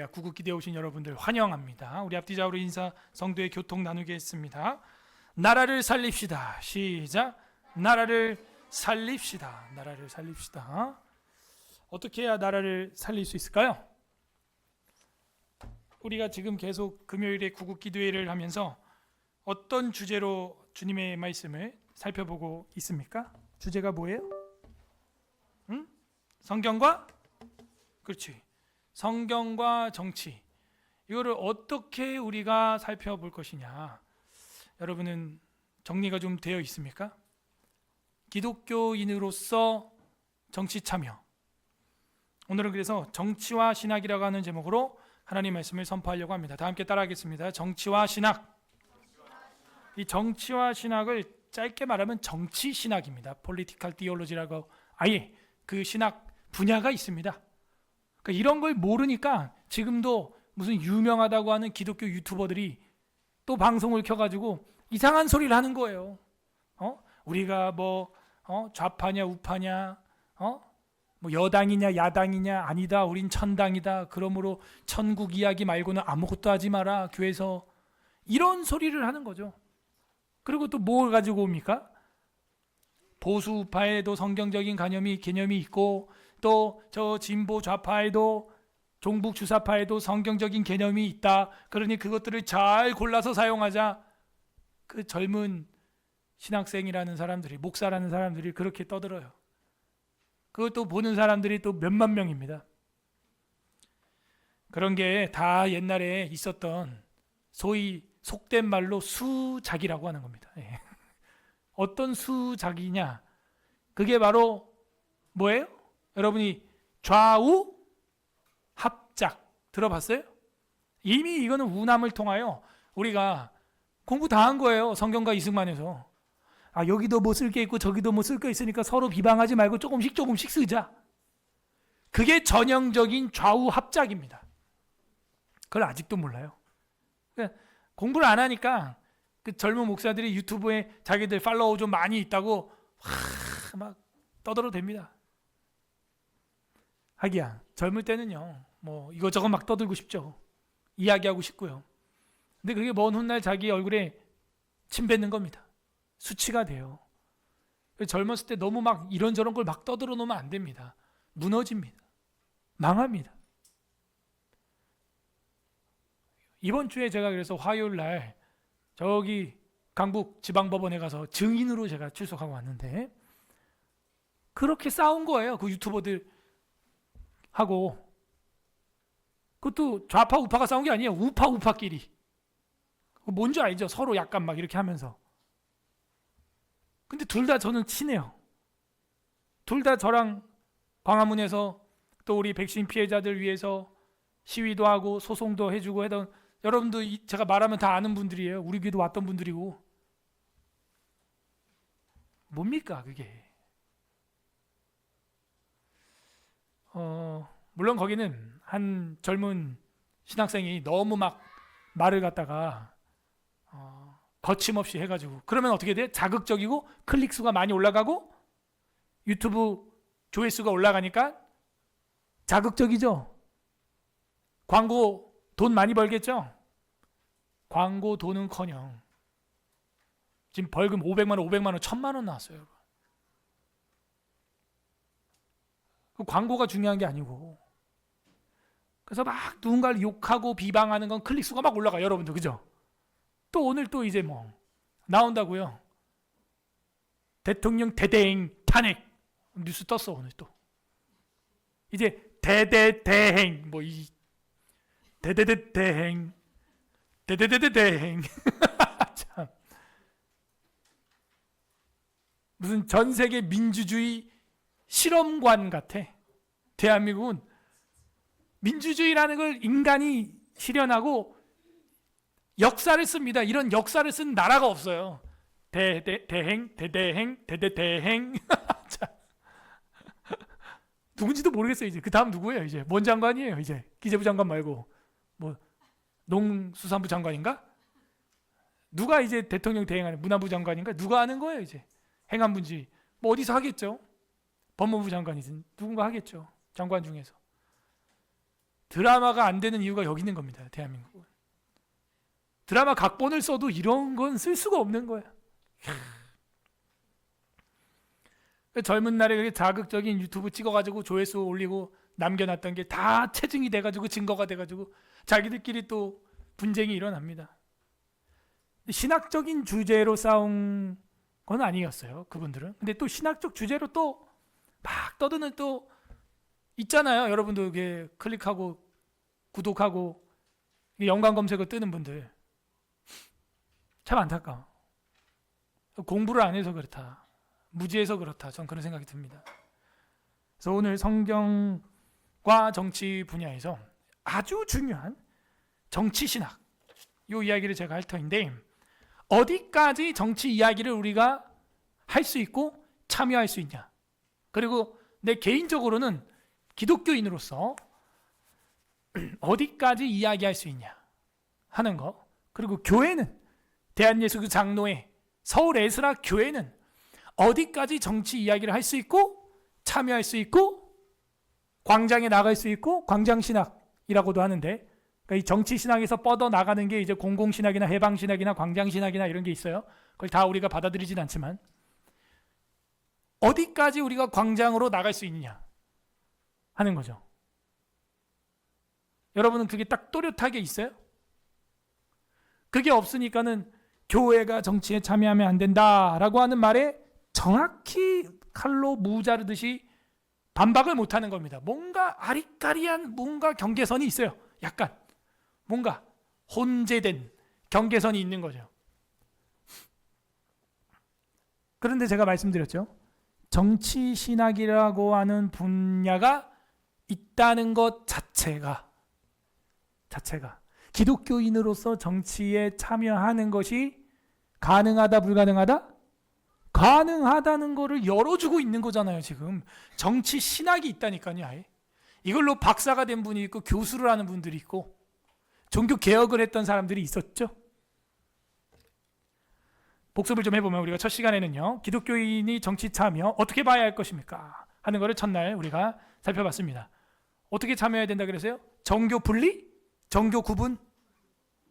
할렐루야. 구국기대에 오신 여러분들 환영합니다. 우리 앞뒤 좌우로 인사 성도의 교통 나누겠습니다. 나라를 살립시다. 시작. 나라를 살립시다. 나라를 살립시다. 어떻게 해야 나라를 살릴 수 있을까요? 우리가 지금 계속 금요일에 구국기도회를 하면서 어떤 주제로 주님의 말씀을 살펴보고 있습니까? 주제가 뭐예요? 성경과? 그렇지. 성경과 정치. 이거를 어떻게 우리가 살펴볼 것이냐. 여러분은 정리가 좀 되어 있습니까? 기독교인으로서 정치 참여. 오늘은 그래서 정치와 신학이라고 하는 제목으로 하나님 말씀을 선포하려고 합니다. 다 함께 따라하겠습니다. 정치와 신학. 이 정치와 신학을 짧게 말하면 정치 신학입니다. Political Theology라고 아예 그 신학 분야가 있습니다. 그러니까 이런 걸 모르니까 지금도 무슨 유명하다고 하는 기독교 유튜버들이 또 방송을 켜가지고 이상한 소리를 하는 거예요. 우리가 좌파냐 우파냐, 뭐 여당이냐 야당이냐, 아니다 우린 천당이다, 그러므로 천국 이야기 말고는 아무것도 하지 마라 교회에서, 이런 소리를 하는 거죠. 그리고 또 뭘 가지고 옵니까? 보수 우파에도 성경적인 개념이 있고, 또 저 진보 좌파에도 종북 주사파에도 성경적인 개념이 있다. 그러니 그것들을 잘 골라서 사용하자. 그 젊은 신학생이라는 사람들이, 목사라는 사람들이 그렇게 떠들어요. 그것도 보는 사람들이 또 몇만 명입니다. 그런 게 다 옛날에 있었던 소위 속된 말로 수작이라고 하는 겁니다. 어떤 수작이냐? 그게 바로 뭐예요? 여러분이 좌우 합작 들어봤어요? 이미 이거는 운함을 통하여 우리가 공부 다 한 거예요. 성경과 이승만에서. 여기도 뭐 쓸 게 있고 저기도 뭐 쓸 게 있으니까 서로 비방하지 말고 조금씩 쓰자. 그게 전형적인 좌우 합작입니다. 그걸 아직도 몰라요. 그러니까 공부를 안 하니까 그 젊은 목사들이 유튜브에 자기들 팔로워 좀 많이 있다고 막 떠들어댑니다. 하기야 젊을 때는요, 뭐 이것저것 막 떠들고 싶죠. 이야기하고 싶고요. 근데 그게 먼 훗날 자기 얼굴에 침 뱉는 겁니다. 수치가 돼요. 젊었을 때 너무 막 이런저런 걸 막 떠들어 놓으면 안 됩니다. 무너집니다. 망합니다. 이번 주에 제가 그래서 화요일 날 저기 강북 지방법원에 가서 증인으로 제가 출석하고 왔는데, 그렇게 싸운 거예요. 그 유튜버들 하고. 그것도 좌파 우파가 싸운 게 아니에요. 우파끼리. 뭔지 알죠? 서로 약간 막 이렇게 하면서. 근데 둘 다 저는 친해요. 둘 다 저랑 광화문에서 또 우리 백신 피해자들 위해서 시위도 하고 소송도 해주고 하던, 여러분도 제가 말하면 다 아는 분들이에요. 우리 교회도 왔던 분들이고. 뭡니까 그게? 물론 거기는 한 젊은 신학생이 너무 막 말을 갖다가 거침없이 해가지고, 그러면 어떻게 돼? 자극적이고 클릭 수가 많이 올라가고 유튜브 조회수가 올라가니까 자극적이죠. 광고 돈 많이 벌겠죠. 광고 돈은커녕 지금 벌금 500만 원, 1000만 원 나왔어요. 여러분. 그 광고가 중요한 게 아니고. 그래서 막 누군가를 욕하고 비방하는 건 클릭 수가 막 올라가요, 여러분들. 그죠? 또 오늘 또 이제 뭐 나온다고요. 대통령 대대행 탄핵 뉴스 떴어 오늘 또. 이제 대대대행 뭐 이 대대대대행 대대대대행 참, 무슨 전 세계 민주주의 실험관 같아. 대한민국은 민주주의라는 걸 인간이 실현하고 역사를 씁니다. 이런 역사를 쓴 나라가 없어요. 대대행 대대대행 누군지도 모르겠어요. 이제 그 다음 누구예요? 이제 뭔 장관이에요? 이제 기재부 장관 말고 뭐 농수산부 장관인가? 누가 이제 대통령 대행하는, 문화부 장관인가? 누가 하는 거예요? 이제 행안부인지 뭐 어디서 하겠죠? 법무부 장관이든 누군가 하겠죠. 장관 중에서. 드라마가 안 되는 이유가 여기 있는 겁니다. 대한민국은. 드라마 각본을 써도 이런 건 쓸 수가 없는 거야. 젊은 날에 그렇게 자극적인 유튜브 찍어가지고 조회수 올리고 남겨놨던 게 다 체증이 돼가지고 증거가 돼가지고 자기들끼리 또 분쟁이 일어납니다. 신학적인 주제로 싸운 건 아니었어요, 그분들은. 근데 또 신학적 주제로 또 막 떠드는 또 있잖아요. 여러분도 이렇게 클릭하고 구독하고 연관 검색어 뜨는 분들 참 안타까워. 공부를 안 해서 그렇다, 무지해서 그렇다, 전 그런 생각이 듭니다. 그래서 오늘 성경과 정치 분야에서 아주 중요한 정치 신학, 이 이야기를 제가 할 터인데, 어디까지 정치 이야기를 우리가 할 수 있고 참여할 수 있냐, 그리고 내 개인적으로는 기독교인으로서 어디까지 이야기할 수 있냐 하는 거, 그리고 교회는, 대한예수교 장로회, 서울 에스라 교회는 어디까지 정치 이야기를 할 수 있고 참여할 수 있고 광장에 나갈 수 있고, 광장신학이라고도 하는데, 그러니까 이 정치신학에서 뻗어나가는 게 이제 공공신학이나 해방신학이나 광장신학이나 이런 게 있어요. 그걸 다 우리가 받아들이진 않지만 어디까지 우리가 광장으로 나갈 수 있느냐 하는 거죠. 여러분은 그게 딱 또렷하게 있어요? 그게 없으니까는 교회가 정치에 참여하면 안 된다라고 하는 말에 정확히 칼로 무자르듯이 반박을 못하는 겁니다. 뭔가 아리까리한 뭔가 경계선이 있어요. 약간 뭔가 혼재된 경계선이 있는 거죠. 그런데 제가 말씀드렸죠. 정치신학이라고 하는 분야가 있다는 것 자체가 기독교인으로서 정치에 참여하는 것이 가능하다, 불가능하다? 가능하다는 거를 열어주고 있는 거잖아요. 지금 정치 신학이 있다니까요. 아예 이걸로 박사가 된 분이 있고 교수를 하는 분들이 있고 종교 개혁을 했던 사람들이 있었죠. 복습을 좀 해보면 우리가 첫 시간에는요, 기독교인이 정치 참여 어떻게 봐야 할 것입니까 하는 거를 첫날 우리가 살펴봤습니다. 어떻게 참여해야 된다 그랬어요? 정교 분리? 정교 구분?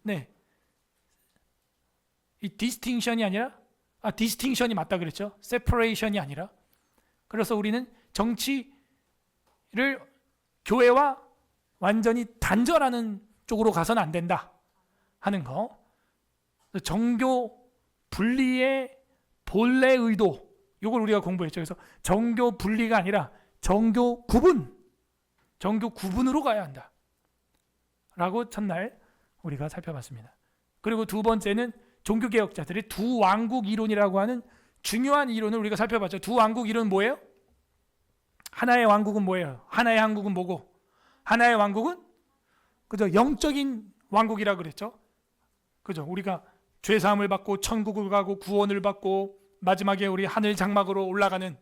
네, 이 디스팅션이 아니라 디스팅션이 맞다 그랬죠. 세퍼레이션이 아니라. 그래서 우리는 정치를 교회와 완전히 단절하는 쪽으로 가서는 안 된다 하는 거. 정교 분리의 본래 의도, 이걸 우리가 공부했죠. 그래서 정교 분리가 아니라 정교 구분으로 가야 한다 라고 첫날 우리가 살펴봤습니다. 그리고 두 번째는 종교개혁자들의 두 왕국 이론이라고 하는 중요한 이론을 우리가 살펴봤죠. 두 왕국 이론은 뭐예요? 하나의 왕국은 뭐예요? 하나의 한국은 뭐고? 하나의 왕국은 그죠? 영적인 왕국이라고 그랬죠. 그죠? 우리가 죄 사함을 받고 천국을 가고 구원을 받고 마지막에 우리 하늘 장막으로 올라가는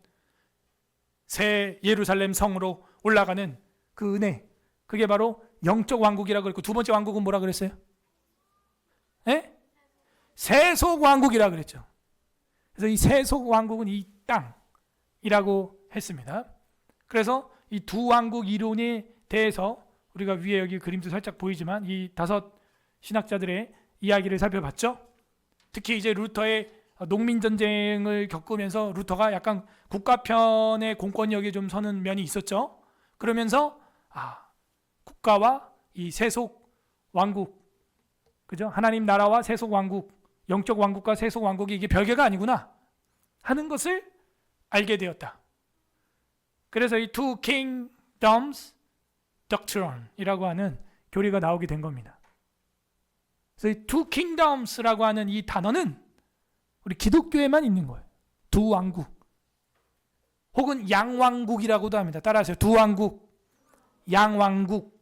새 예루살렘 성으로 올라가는 그 은혜, 그게 바로 영적 왕국이라고 그랬고, 두 번째 왕국은 뭐라 그랬어요? 예? 세속 왕국이라 그랬죠. 그래서 이 세속 왕국은 이 땅이라고 했습니다. 그래서 이 두 왕국 이론에 대해서 우리가 위에 여기 그림도 살짝 보이지만 이 다섯 신학자들의 이야기를 살펴봤죠. 특히 이제 루터의 농민 전쟁을 겪으면서 루터가 약간 국가편의 공권력에 좀 서는 면이 있었죠. 그러면서 국가와 이 세속 왕국, 그죠? 하나님 나라와 세속 왕국, 영적 왕국과 세속 왕국이 이게 별개가 아니구나 하는 것을 알게 되었다. 그래서 이 Two Kingdoms Doctrine이라고 하는 교리가 나오게 된 겁니다. 그래서 이 Two Kingdoms라고 하는 이 단어는 우리 기독교에만 있는 거예요. 두 왕국, 혹은 양왕국이라고도 합니다. 따라하세요. 두 왕국, 양왕국,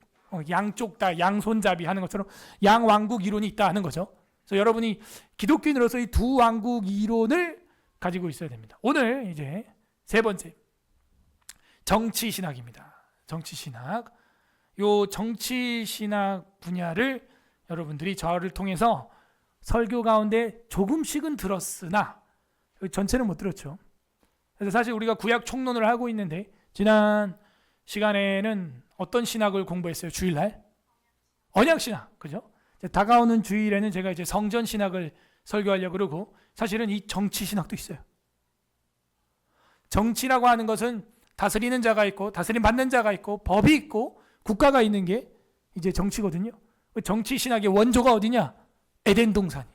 양쪽 다 양손잡이 하는 것처럼 양왕국 이론이 있다 하는 거죠. 그래서 여러분이 기독교인으로서 이 두 왕국 이론을 가지고 있어야 됩니다. 오늘 이제 세 번째, 정치신학입니다. 정치신학. 요 정치신학 분야를 여러분들이 저를 통해서 설교 가운데 조금씩은 들었으나 전체는 못 들었죠. 그래서 사실 우리가 구약 총론을 하고 있는데 지난 시간에는 어떤 신학을 공부했어요? 주일날? 언약신학, 그죠? 다가오는 주일에는 제가 이제 성전신학을 설교하려고 그러고, 사실은 이 정치신학도 있어요. 정치라고 하는 것은 다스리는 자가 있고 다스림 받는 자가 있고 법이 있고 국가가 있는 게 이제 정치거든요. 정치신학의 원조가 어디냐? 에덴 동산이.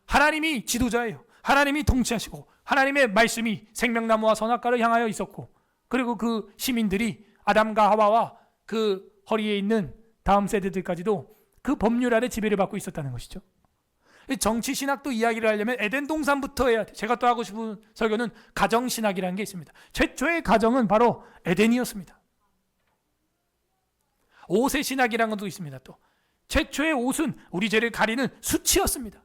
하나님이 지도자예요. 하나님이 통치하시고 하나님의 말씀이 생명나무와 선악과를 향하여 있었고, 그리고 그 시민들이 아담과 하와와 그 허리에 있는 다음 세대들까지도 그 법률 아래 지배를 받고 있었다는 것이죠. 정치신학도 이야기를 하려면 에덴 동산부터 해야 돼. 제가 또 하고 싶은 설교는 가정신학이라는 게 있습니다. 최초의 가정은 바로 에덴이었습니다. 옷의 신학이라는 것도 있습니다. 또 최초의 옷은 우리 죄를 가리는 수치였습니다.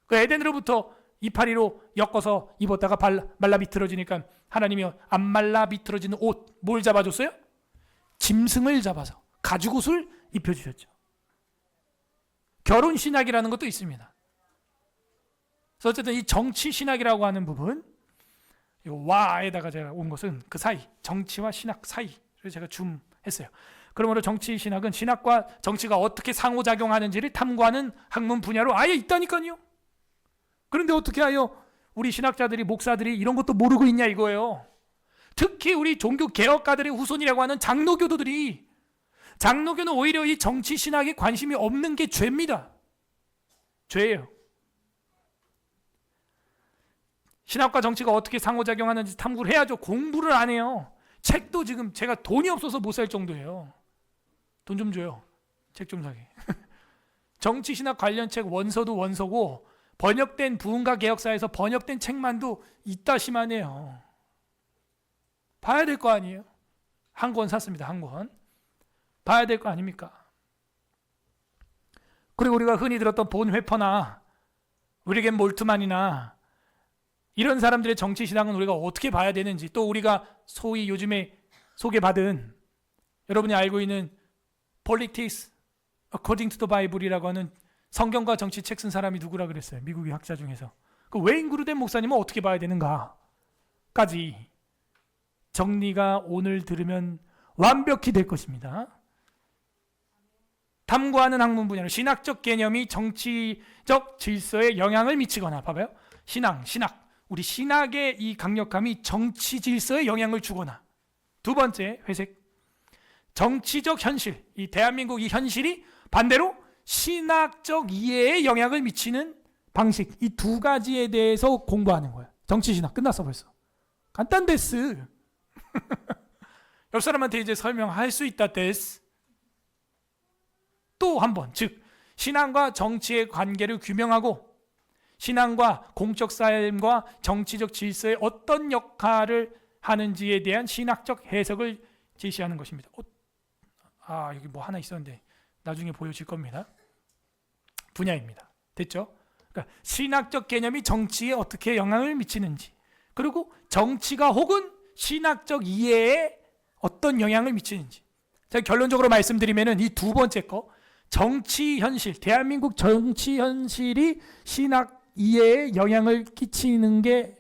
그 에덴으로부터 이파리로 엮어서 입었다가 말라 비틀어지니까 하나님이 안 말라 비틀어지는 옷, 뭘 잡아줬어요? 짐승을 잡아서 가죽옷을 입혀주셨죠. 결혼신학이라는 것도 있습니다. 그래서 어쨌든 이 정치신학이라고 하는 부분, 이 와에다가 제가 온 것은 그 사이, 정치와 신학 사이를 제가 줌했어요. 그러므로 정치신학은 신학과 정치가 어떻게 상호작용하는지를 탐구하는 학문 분야로 아예 있다니까요. 그런데 어떻게 하여 우리 신학자들이, 목사들이 이런 것도 모르고 있냐 이거예요. 특히 우리 종교개혁가들의 후손이라고 하는 장로교도들이, 장로교는 오히려 이 정치신학에 관심이 없는 게 죄입니다. 죄예요. 신학과 정치가 어떻게 상호작용하는지 탐구를 해야죠. 공부를 안 해요. 책도 지금 제가 돈이 없어서 못 살 정도예요. 돈 좀 줘요. 책 좀 사게. 정치신학 관련 책 원서도 원서고, 번역된 부흥과 개혁사에서 번역된 책만도 이따시만해요. 봐야 될 거 아니에요. 한 권 샀습니다. 한 권. 봐야 될 거 아닙니까? 그리고 우리가 흔히 들었던 본 회퍼나 위리겐 몰트만이나 이런 사람들의 정치신학은 우리가 어떻게 봐야 되는지, 또 우리가 소위 요즘에 소개받은, 여러분이 알고 있는 Politics According to the Bible이라고 하는 성경과 정치 책 쓴 사람이 누구라 그랬어요? 미국의 학자 중에서. 그 웨인 그루덴 목사님은 어떻게 봐야 되는가까지 정리가 오늘 들으면 완벽히 될 것입니다. 탐구하는 학문 분야로 신학적 개념이 정치적 질서에 영향을 미치거나, 봐봐요. 신학. 우리 신학의 이 강력함이 정치 질서에 영향을 주거나. 두 번째, 회색. 정치적 현실. 이 대한민국 이 현실이 반대로 신학적 이해에 영향을 미치는 방식. 이 두 가지에 대해서 공부하는 거예요. 정치신학 끝났어 벌써. 간단데스. 옆 사람한테 이제 설명할 수 있다 데스. 또 한 번, 즉 신앙과 정치의 관계를 규명하고 신앙과 공적 삶과 정치적 질서에 어떤 역할을 하는지에 대한 신학적 해석을 제시하는 것입니다. 여기 뭐 하나 있었는데 나중에 보여질 겁니다. 분야입니다. 됐죠? 그러니까 신학적 개념이 정치에 어떻게 영향을 미치는지, 그리고 정치가 혹은 신학적 이해에 어떤 영향을 미치는지. 제가 결론적으로 말씀드리면은 이 두 번째 거, 정치 현실, 대한민국 정치 현실이 신학 이해에 영향을 끼치는 게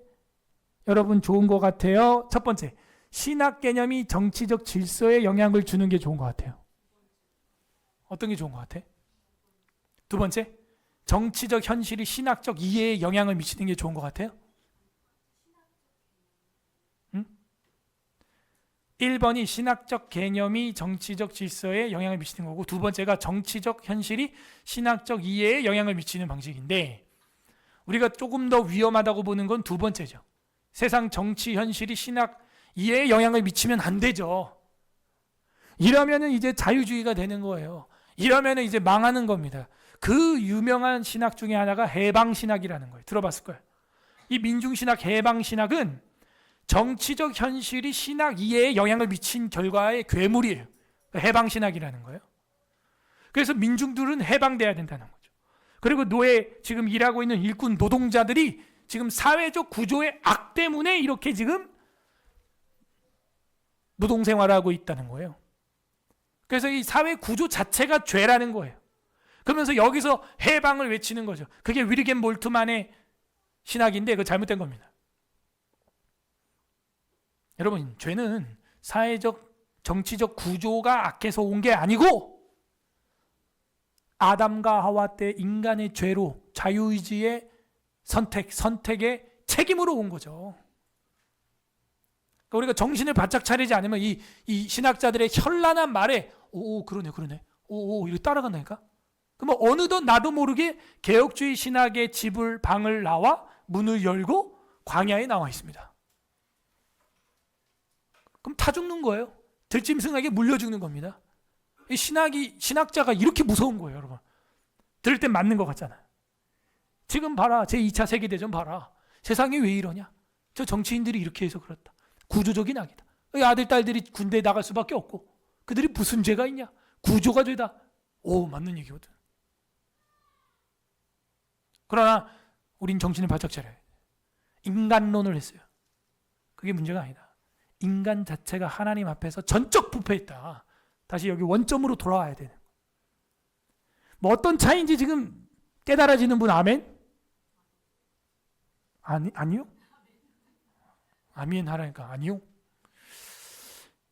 여러분 좋은 것 같아요. 첫 번째, 신학 개념이 정치적 질서에 영향을 주는 게 좋은 것 같아요. 어떤 게 좋은 것 같아? 두 번째, 정치적 현실이 신학적 이해에 영향을 미치는 게 좋은 것 같아요. 1번이 신학적 개념이 정치적 질서에 영향을 미치는 거고, 두 번째가 정치적 현실이 신학적 이해에 영향을 미치는 방식인데, 우리가 조금 더 위험하다고 보는 건 두 번째죠. 세상 정치 현실이 신학 이해에 영향을 미치면 안 되죠. 이러면은 이제 자유주의가 되는 거예요. 이러면은 이제 망하는 겁니다. 그 유명한 신학 중에 하나가 해방신학이라는 거예요. 들어봤을 거예요. 이 민중신학, 해방신학은 정치적 현실이 신학 이해에 영향을 미친 결과의 괴물이에요. 해방신학이라는 거예요. 그래서 민중들은 해방돼야 된다는 거죠. 그리고 지금 일하고 있는 일꾼 노동자들이 지금 사회적 구조의 악 때문에 이렇게 지금 노동생활을 하고 있다는 거예요. 그래서 이 사회 구조 자체가 죄라는 거예요. 그러면서 여기서 해방을 외치는 거죠. 그게 위리겐 몰트만의 신학인데 그거 잘못된 겁니다. 여러분, 죄는 사회적 정치적 구조가 악해서 온 게 아니고 아담과 하와 때 인간의 죄로 자유의지의 선택의 책임으로 온 거죠. 그러니까 우리가 정신을 바짝 차리지 않으면 이 신학자들의 현란한 말에 그러네 이렇게 따라간다니까. 그러면 어느덧 나도 모르게 개혁주의 신학의 방을 나와 문을 열고 광야에 나와 있습니다. 그럼 다 죽는 거예요. 들짐승에게 물려 죽는 겁니다. 이 신학자가 이렇게 무서운 거예요, 여러분. 들을 땐 맞는 것 같잖아요. 지금 봐라, 제2차 세계대전 봐라. 세상이 왜 이러냐? 저 정치인들이 이렇게 해서 그렇다. 구조적인 악이다. 아들, 딸들이 군대에 나갈 수밖에 없고 그들이 무슨 죄가 있냐? 구조가 죄다. 맞는 얘기거든. 그러나 우린 정신을 바짝 차려야 돼. 인간론을 했어요. 그게 문제가 아니다. 인간 자체가 하나님 앞에서 전적 부패했다. 다시 여기 원점으로 돌아와야 되는. 뭐 어떤 차이인지 지금 깨달아지는 분 아멘? 아니요? 아멘 하라니까 아니요?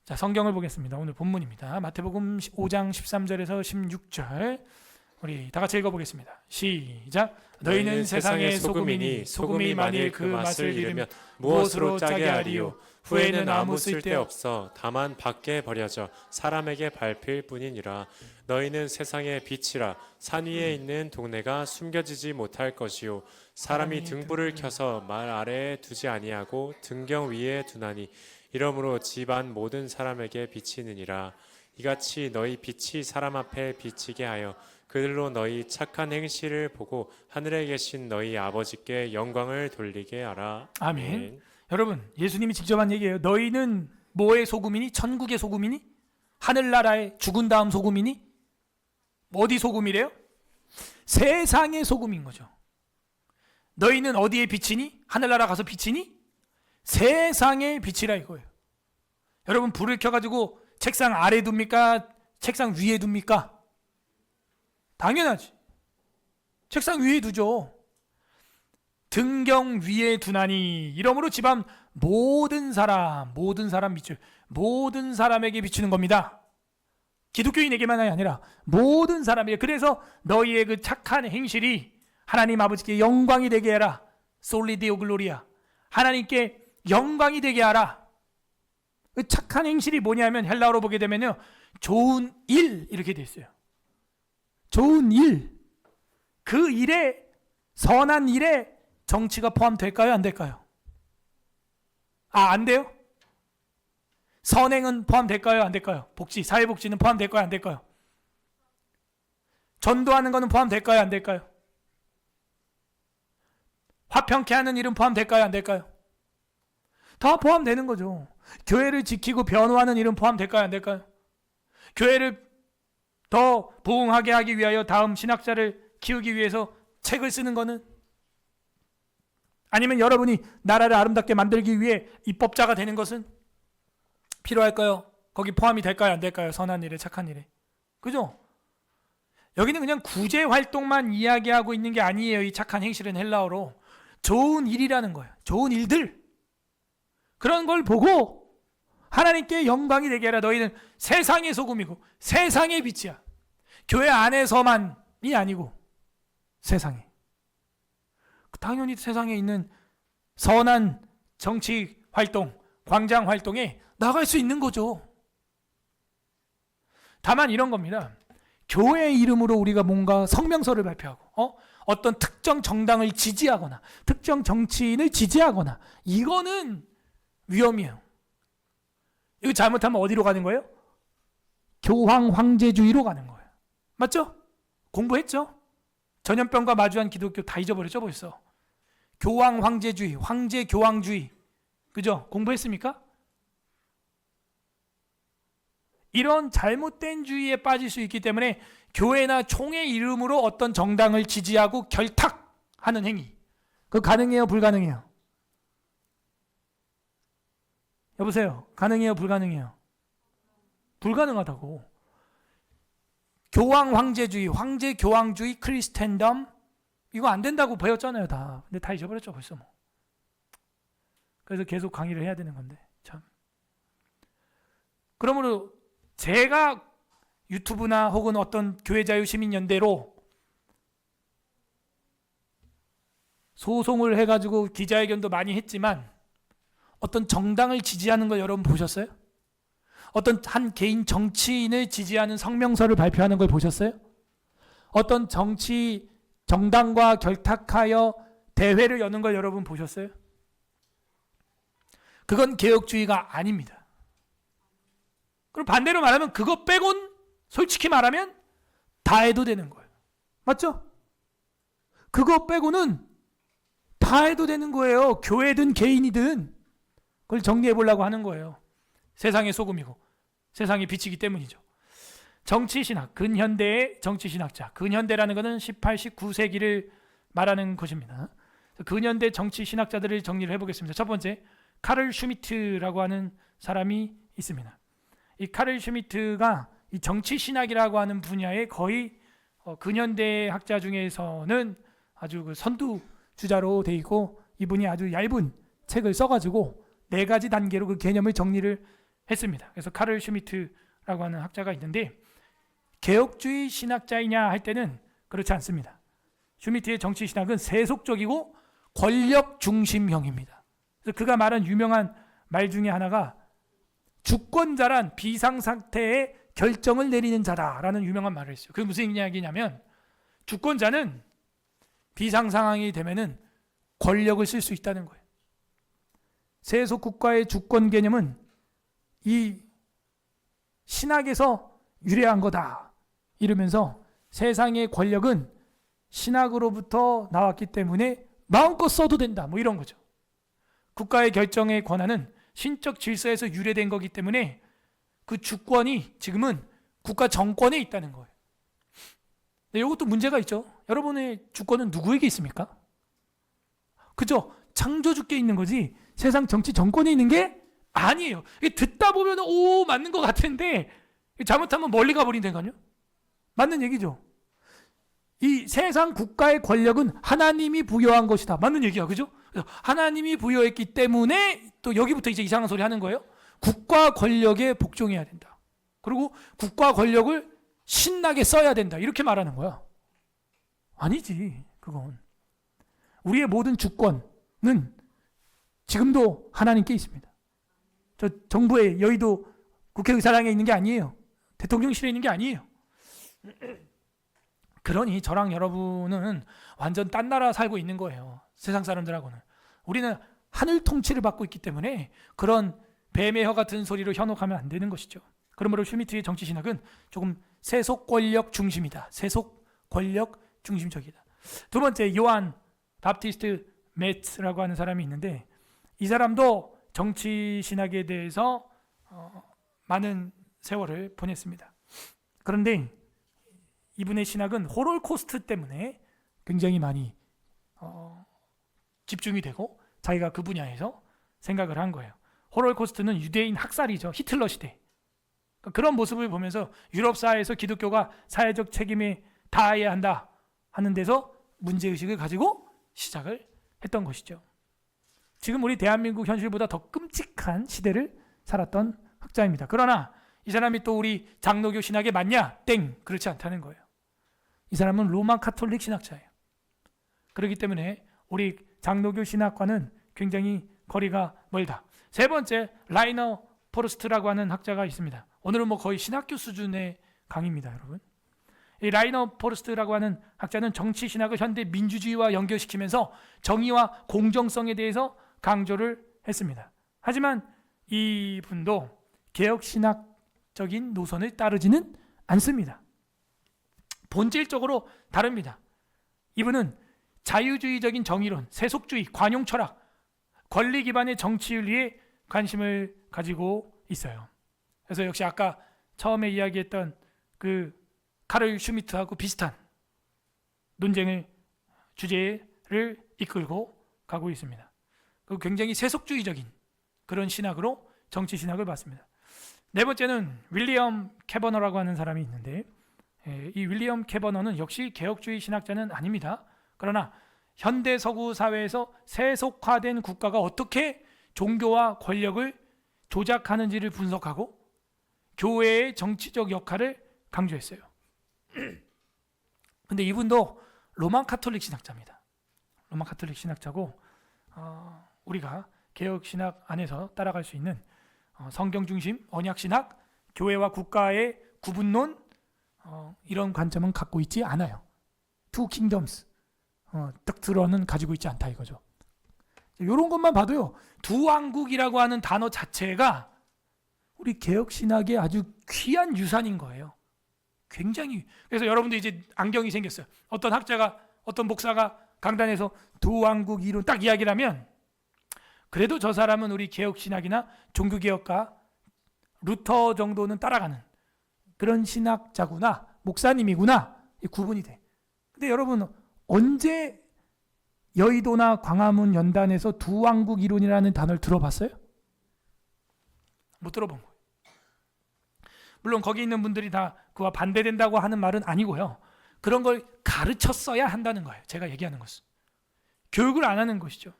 자, 성경을 보겠습니다. 오늘 본문입니다. 마태복음 5장 13절에서 16절 우리 다 같이 읽어보겠습니다. 시작. 너희는 세상의 소금이니 소금이 만일 그 맛을 잃으면 무엇으로 짜게 하리요? 후에는 아무 쓸데없어 다만 밖에 버려져 사람에게 밟힐 뿐이니라. 너희는 세상의 빛이라. 산 위에 있는 동네가 숨겨지지 못할 것이요 사람이 등불을 켜서 말 아래에 두지 아니하고 등경 위에 두나니 이러므로 집안 모든 사람에게 비치느니라. 이같이 너희 빛이 사람 앞에 비치게 하여 그들로 너희 착한 행실을 보고 하늘에 계신 너희 아버지께 영광을 돌리게 하라. 아멘. 여러분, 예수님이 직접 한 얘기예요. 너희는 뭐의 소금이니? 천국의 소금이니? 하늘나라의 죽은 다음 소금이니? 어디 소금이래요? 세상의 소금인 거죠. 너희는 어디에 비치니? 하늘나라 가서 비치니? 세상의 빛이라 이거예요. 여러분, 불을 켜가지고 책상 아래 둡니까? 책상 위에 둡니까? 당연하지. 책상 위에 두죠. 등경 위에 두나니 이러므로 집안 모든 사람 비출 모든 사람에게 비추는 겁니다. 기독교인에게만 아니라 모든 사람에게. 그래서 너희의 그 착한 행실이 하나님 아버지께 영광이 되게 해라. 솔리디오 글로리아. 하나님께 영광이 되게 하라. 그 착한 행실이 뭐냐면 헬라어로 보게 되면요, 좋은 일 이렇게 돼 있어요. 좋은 일. 그 일에, 선한 일에 정치가 포함될까요? 안 될까요? 안 돼요? 선행은 포함될까요? 안 될까요? 복지, 사회복지는 포함될까요? 안 될까요? 전도하는 거는 포함될까요? 안 될까요? 화평케 하는 일은 포함될까요? 안 될까요? 다 포함되는 거죠. 교회를 지키고 변호하는 일은 포함될까요? 안 될까요? 교회를 더 부흥하게 하기 위하여 다음 신학자를 키우기 위해서 책을 쓰는 거는, 아니면 여러분이 나라를 아름답게 만들기 위해 입법자가 되는 것은 필요할까요? 거기 포함이 될까요? 안 될까요? 선한 일에, 착한 일에. 그죠? 여기는 그냥 구제 활동만 이야기하고 있는 게 아니에요. 이 착한 행실은 헬라어로 좋은 일이라는 거예요. 좋은 일들. 그런 걸 보고 하나님께 영광이 되게 하라. 너희는 세상의 소금이고 세상의 빛이야. 교회 안에서만이 아니고 세상에. 당연히 세상에 있는 선한 정치 활동, 광장 활동에 나갈 수 있는 거죠. 다만 이런 겁니다. 교회 이름으로 우리가 뭔가 성명서를 발표하고 어떤 특정 정당을 지지하거나 특정 정치인을 지지하거나, 이거는 위험이에요. 이거 잘못하면 어디로 가는 거예요? 교황 황제주의로 가는 거예요. 맞죠? 공부했죠? 전염병과 마주한 기독교 다 잊어버렸죠 벌써. 교황 황제주의, 황제 교황주의, 그죠? 공부했습니까? 이런 잘못된 주의에 빠질 수 있기 때문에 교회나 총회 이름으로 어떤 정당을 지지하고 결탁하는 행위, 그거 가능해요? 불가능해요? 여보세요? 가능해요? 불가능해요? 불가능하다고. 교황 황제주의, 황제 교황주의, 크리스텐덤, 이거 안 된다고 배웠잖아요 다. 근데 다 잊어버렸죠 벌써 뭐. 그래서 계속 강의를 해야 되는 건데 참. 그러므로 제가 유튜브나 혹은 어떤 교회자유시민연대로 소송을 해가지고 기자회견도 많이 했지만 어떤 정당을 지지하는 걸 여러분 보셨어요? 어떤 한 개인 정치인을 지지하는 성명서를 발표하는 걸 보셨어요? 어떤 정당과 결탁하여 대회를 여는 걸 여러분 보셨어요? 그건 개혁주의가 아닙니다. 그럼 반대로 말하면 그거 빼곤 솔직히 말하면 다 해도 되는 거예요. 맞죠? 그거 빼고는 다 해도 되는 거예요. 교회든 개인이든. 그걸 정리해 보려고 하는 거예요. 세상의 소금이고 세상의 빛이기 때문이죠. 정치신학, 근현대의 정치신학자. 근현대라는 것은 18, 19세기를 말하는 것입니다. 근현대 정치신학자들을 정리를 해보겠습니다. 첫 번째, 카를 슈미트라고 하는 사람이 있습니다. 이 카를 슈미트가 이 정치신학이라고 하는 분야에 거의 근현대 학자 중에서는 아주 그 선두주자로 돼 있고, 이분이 아주 얇은 책을 써가지고 4가지 단계로 그 개념을 정리를 했습니다. 그래서 카를 슈미트라고 하는 학자가 있는데, 개혁주의 신학자이냐 할 때는 그렇지 않습니다. 슈미트의 정치신학은 세속적이고 권력 중심형입니다. 그래서 그가 말한 유명한 말 중에 하나가 주권자란 비상상태의 결정을 내리는 자다라는 유명한 말을 했어요. 그게 무슨 이야기냐면, 주권자는 비상상황이 되면은 권력을 쓸 수 있다는 거예요. 세속국가의 주권 개념은 이 신학에서 유래한 거다 이러면서 세상의 권력은 신학으로부터 나왔기 때문에 마음껏 써도 된다, 뭐 이런 거죠. 국가의 결정의 권한은 신적 질서에서 유래된 거기 때문에 그 주권이 지금은 국가 정권에 있다는 거예요. 근데 이것도 문제가 있죠. 여러분의 주권은 누구에게 있습니까? 그죠? 창조주께 있는 거지 세상 정치 정권에 있는 게 아니에요. 듣다 보면 오 맞는 것 같은데 잘못하면 멀리 가버린다니까요. 맞는 얘기죠. 이 세상 국가의 권력은 하나님이 부여한 것이다. 맞는 얘기야, 그죠? 하나님이 부여했기 때문에 또 여기부터 이제 이상한 소리 하는 거예요. 국가 권력에 복종해야 된다. 그리고 국가 권력을 신나게 써야 된다. 이렇게 말하는 거야. 아니지, 그건. 우리의 모든 주권은 지금도 하나님께 있습니다. 저 정부의 여의도 국회의사당에 있는 게 아니에요. 대통령실에 있는 게 아니에요. 그러니 저랑 여러분은 완전 딴 나라 살고 있는 거예요. 세상 사람들하고는. 우리는 하늘 통치를 받고 있기 때문에 그런 뱀의 혀 같은 소리로 현혹하면 안 되는 것이죠. 그러므로 슈미트의 정치신학은 조금 세속 권력 중심이다. 세속 권력 중심적이다. 두 번째, 요한 밥티스트 메츠라고 하는 사람이 있는데, 이 사람도 정치신학에 대해서 많은 세월을 보냈습니다. 그런데 이분의 신학은 홀로코스트 때문에 굉장히 많이 집중이 되고 자기가 그 분야에서 생각을 한 거예요. 홀로코스트는 유대인 학살이죠. 히틀러 시대. 그런 모습을 보면서 유럽 사회에서 기독교가 사회적 책임에 다해야 한다 하는 데서 문제의식을 가지고 시작을 했던 것이죠. 지금 우리 대한민국 현실보다 더 끔찍한 시대를 살았던 학자입니다. 그러나 이 사람이 또 우리 장로교 신학에 맞냐? 땡! 그렇지 않다는 거예요. 이 사람은 로마 카톨릭 신학자예요. 그렇기 때문에 우리 장로교 신학과는 굉장히 거리가 멀다. 세 번째, 라이너 포르스트라고 하는 학자가 있습니다. 오늘은 뭐 거의 신학교 수준의 강의입니다, 여러분. 이 라이너 포르스트라고 하는 학자는 정치 신학을 현대 민주주의와 연결시키면서 정의와 공정성에 대해서 강조를 했습니다. 하지만 이분도 개혁 신학적인 노선을 따르지는 않습니다. 본질적으로 다릅니다. 이분은 자유주의적인 정의론, 세속주의, 관용 철학, 권리 기반의 정치 윤리에 관심을 가지고 있어요. 그래서 역시 아까 처음에 이야기했던 그 카를 슈미트하고 비슷한 논쟁의 주제를 이끌고 가고 있습니다. 그리고 굉장히 세속주의적인 그런 신학으로 정치 신학을 봤습니다. 네 번째는 윌리엄 캐버너라고 하는 사람이 있는데, 이 윌리엄 캐버너는 역시 개혁주의 신학자는 아닙니다. 그러나 현대 서구 사회에서 세속화된 국가가 어떻게 종교와 권력을 조작하는지를 분석하고 교회의 정치적 역할을 강조했어요. 근데 이분도 로만 카톨릭 신학자입니다. 로만 카톨릭 신학자고 우리가 개혁 신학 안에서 따라갈 수 있는 성경 중심 언약 신학, 교회와 국가의 구분론 이런 관점은 갖고 있지 않아요. Two kingdoms 덕트론은 가지고 있지 않다 이거죠. 이런 것만 봐도요, 두 왕국이라고 하는 단어 자체가 우리 개혁 신학의 아주 귀한 유산인 거예요. 굉장히. 그래서 여러분들 이제 안경이 생겼어요. 어떤 학자가, 어떤 목사가 강단에서 두 왕국 이론 딱 이야기를 하면 그래도 저 사람은 우리 개혁 신학이나 종교 개혁가 루터 정도는 따라가는 그런 신학자구나, 목사님이구나, 구분이 돼. 근데 여러분, 언제 여의도나 광화문 연단에서 두 왕국 이론이라는 단어를 들어봤어요? 못 들어본 거예요. 물론 거기 있는 분들이 다 그와 반대된다고 하는 말은 아니고요. 그런 걸 가르쳤어야 한다는 거예요. 제가 얘기하는 것은. 교육을 안 하는 것이죠.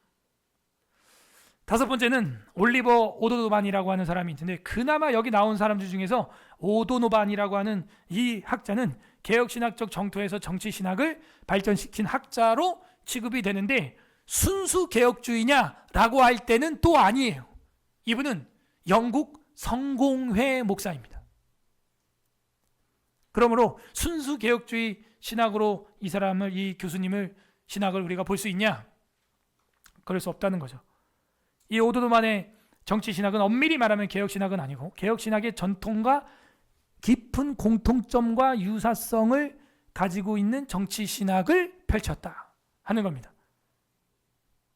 다섯 번째는 올리버 오도노반이라고 하는 사람이 있는데, 그나마 여기 나온 사람들 중에서 오도노반이라고 하는 이 학자는 개혁신학적 정토에서 정치신학을 발전시킨 학자로 취급이 되는데, 순수 개혁주의냐라고 할 때는 또 아니에요. 이분은 영국 성공회 목사입니다. 그러므로 순수 개혁주의 신학으로 이 교수님을 신학을 우리가 볼 수 있냐? 그럴 수 없다는 거죠. 이 오도노만의 정치신학은 엄밀히 말하면 개혁신학은 아니고, 개혁신학의 전통과 깊은 공통점과 유사성을 가지고 있는 정치신학을 펼쳤다 하는 겁니다.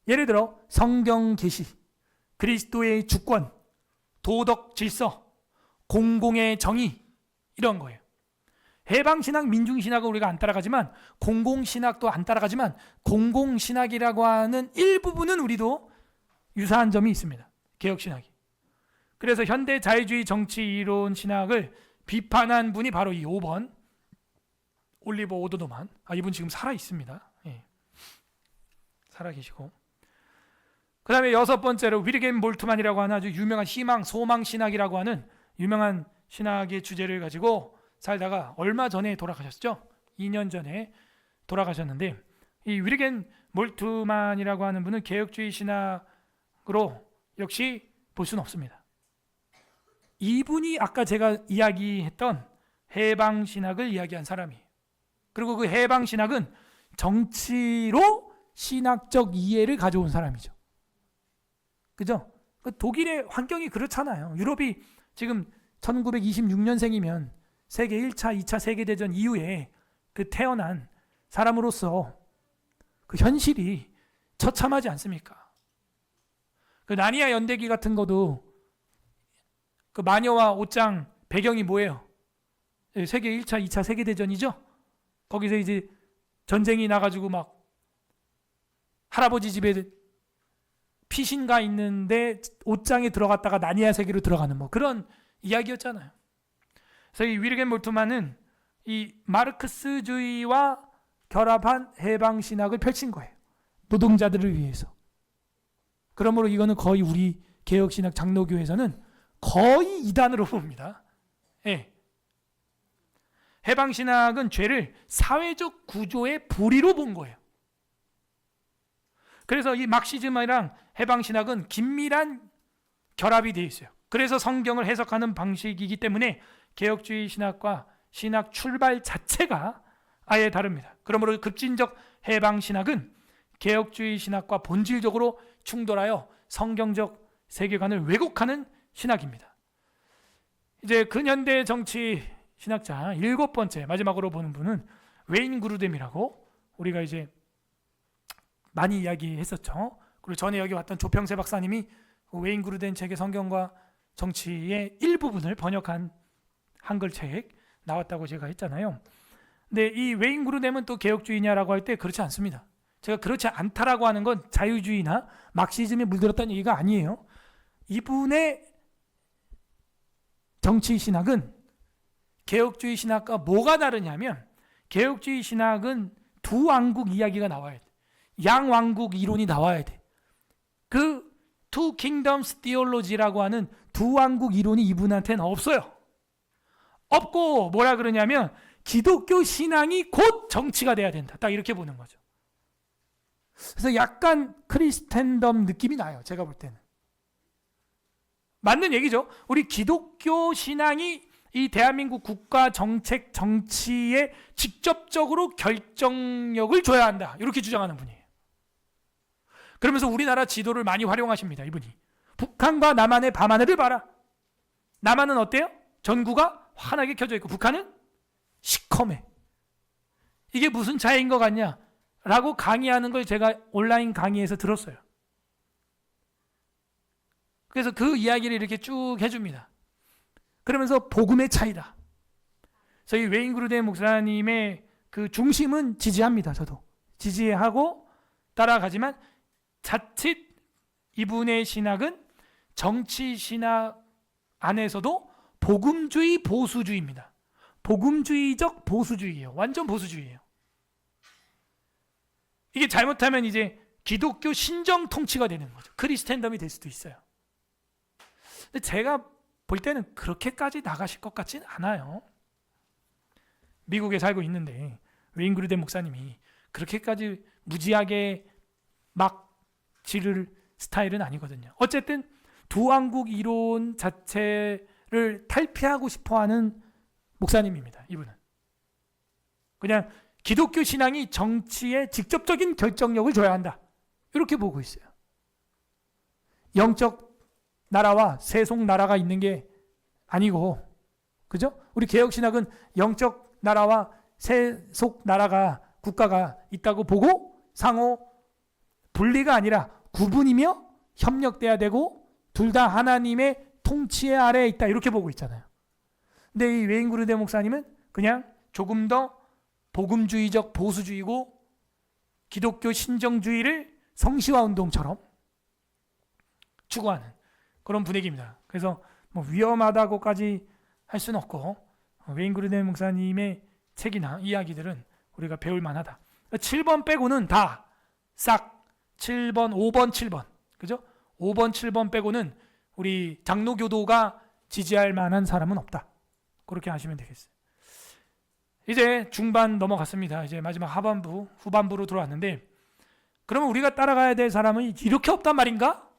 예를 들어 성경 계시, 그리스도의 주권, 도덕 질서, 공공의 정의, 이런 거예요. 해방신학, 민중신학은 우리가 안 따라가지만, 공공신학도 안 따라가지만, 공공신학이라고 하는 일부분은 우리도 유사한 점이 있습니다. 개혁신학이. 그래서 현대 자유주의 정치 이론 신학을 비판한 분이 바로 이 5번 올리버 오도노만. 이분 지금 살아 있습니다. 예. 살아 계시고. 그 다음에 여섯 번째로 위르겐 몰트만이라고 하는 아주 유명한 희망, 소망 신학이라고 하는 유명한 신학의 주제를 가지고 살다가 얼마 전에 돌아가셨죠? 2년 전에 돌아가셨는데, 이 위르겐 몰트만이라고 하는 분은 개혁주의 신학으로 역시 볼 수는 없습니다. 이분이 아까 제가 이야기했던 해방신학을 이야기한 사람이에요. 그리고 그 해방신학은 정치로 신학적 이해를 가져온 사람이죠. 그죠? 독일의 환경이 그렇잖아요. 유럽이 지금 1926년생이면 세계 1차, 2차 세계대전 이후에 그 태어난 사람으로서 그 현실이 처참하지 않습니까? 그 나니아 연대기 같은 것도 그 마녀와 옷장 배경이 뭐예요? 세계 1차, 2차 세계대전이죠? 거기서 이제 전쟁이 나가지고 막 할아버지 집에 피신가 있는데 옷장에 들어갔다가 나니아 세계로 들어가는 뭐 그런 이야기였잖아요. 그래서 이 위르겐 몰트만은 이 마르크스주의와 결합한 해방신학을 펼친 거예요. 노동자들을 위해서. 그러므로 이거는 거의 우리 개혁신학 장로교에서는 거의 이단으로 봅니다. 예. 해방신학은 죄를 사회적 구조의 불의로 본 거예요. 그래서 이 막시즘이랑 해방신학은 긴밀한 결합이 되어 있어요. 그래서 성경을 해석하는 방식이기 때문에 개혁주의 신학과 신학 출발 자체가 아예 다릅니다. 그러므로 급진적 해방신학은 개혁주의 신학과 본질적으로 충돌하여 성경적 세계관을 왜곡하는 신학입니다. 이제 근현대 정치 신학자 7번째 마지막으로 보는 분은 웨인 그루뎀이라고 우리가 이제 많이 이야기했었죠. 그리고 전에 여기 왔던 조평세 박사님이 웨인 그루뎀 책의 성경과 정치의 일부분을 번역한 한글책 나왔다고 제가 했잖아요. 근데 이 웨인 그루뎀은 또 개혁주의냐라고 할 때 그렇지 않습니다. 제가 그렇지 않다라고 하는 건 자유주의나 막시즘에 물들었다는 얘기가 아니에요. 이분의 정치 신학은 개혁주의 신학과 뭐가 다르냐면, 개혁주의 신학은 두 왕국 이야기가 나와야 돼. 양왕국 이론이 나와야 돼. 그 Two Kingdoms Theology라고 하는 두 왕국 이론이 이분한테는 없어요. 없고 뭐라 그러냐면 기독교 신앙이 곧 정치가 돼야 된다. 딱 이렇게 보는 거죠. 그래서 약간 크리스텐덤 느낌이 나요. 제가 볼 때는. 맞는 얘기죠. 우리 기독교 신앙이 이 대한민국 국가 정책 정치에 직접적으로 결정력을 줘야 한다. 이렇게 주장하는 분이에요. 그러면서 우리나라 지도를 많이 활용하십니다. 이분이. 북한과 남한의 밤하늘을 봐라. 남한은 어때요? 전구가 환하게 켜져 있고 북한은 시커매. 이게 무슨 차이인 것 같냐? 라고 강의하는 걸 제가 온라인 강의에서 들었어요. 그래서 그 이야기를 이렇게 쭉 해줍니다. 그러면서 복음의 차이다. 저희 웨인 그루덴 목사님의 그 중심은 지지합니다. 저도 지지하고 따라가지만 자칫 이분의 신학은 정치 신학 안에서도 복음주의 보수주의입니다. 복음주의적 보수주의예요. 완전 보수주의예요. 이게 잘못하면 이제 기독교 신정 통치가 되는 거죠. 크리스텐덤이 될 수도 있어요. 근데 제가 볼 때는 그렇게까지 나가실 것 같진 않아요. 미국에 살고 있는데 웨인 그루덴 목사님이 그렇게까지 무지하게 막 지를 스타일은 아니거든요. 어쨌든 두왕국 이론 자체를 탈피하고 싶어하는 목사님입니다. 이분은 그냥 기독교 신앙이 정치에 직접적인 결정력을 줘야 한다. 이렇게 보고 있어요. 영적 나라와 세속 나라가 있는 게 아니고, 그죠? 우리 개혁신학은 영적 나라와 세속 나라가, 국가가 있다고 보고 상호 분리가 아니라 구분이며 협력돼야 되고 둘 다 하나님의 통치 아래에 있다. 이렇게 보고 있잖아요. 근데 이 웨인 그루덴 목사님은 그냥 조금 더 복음주의적 보수주의고 기독교 신정주의를 성시화 운동처럼 추구하는 그런 분위기입니다. 그래서 뭐 위험하다고까지 할 수는 없고 웨인 그루덴 목사님의 책이나 이야기들은 우리가 배울 만하다. 7번 빼고는 다 싹 7번, 5번, 7번 그죠? 5번, 7번 빼고는 우리 장로교도가 지지할 만한 사람은 없다. 그렇게 하시면 되겠어요. 이제 중반 넘어갔습니다. 이제 마지막 하반부, 후반부로 들어왔는데 그러면 우리가 따라가야 될 사람은 이렇게 없단 말인가?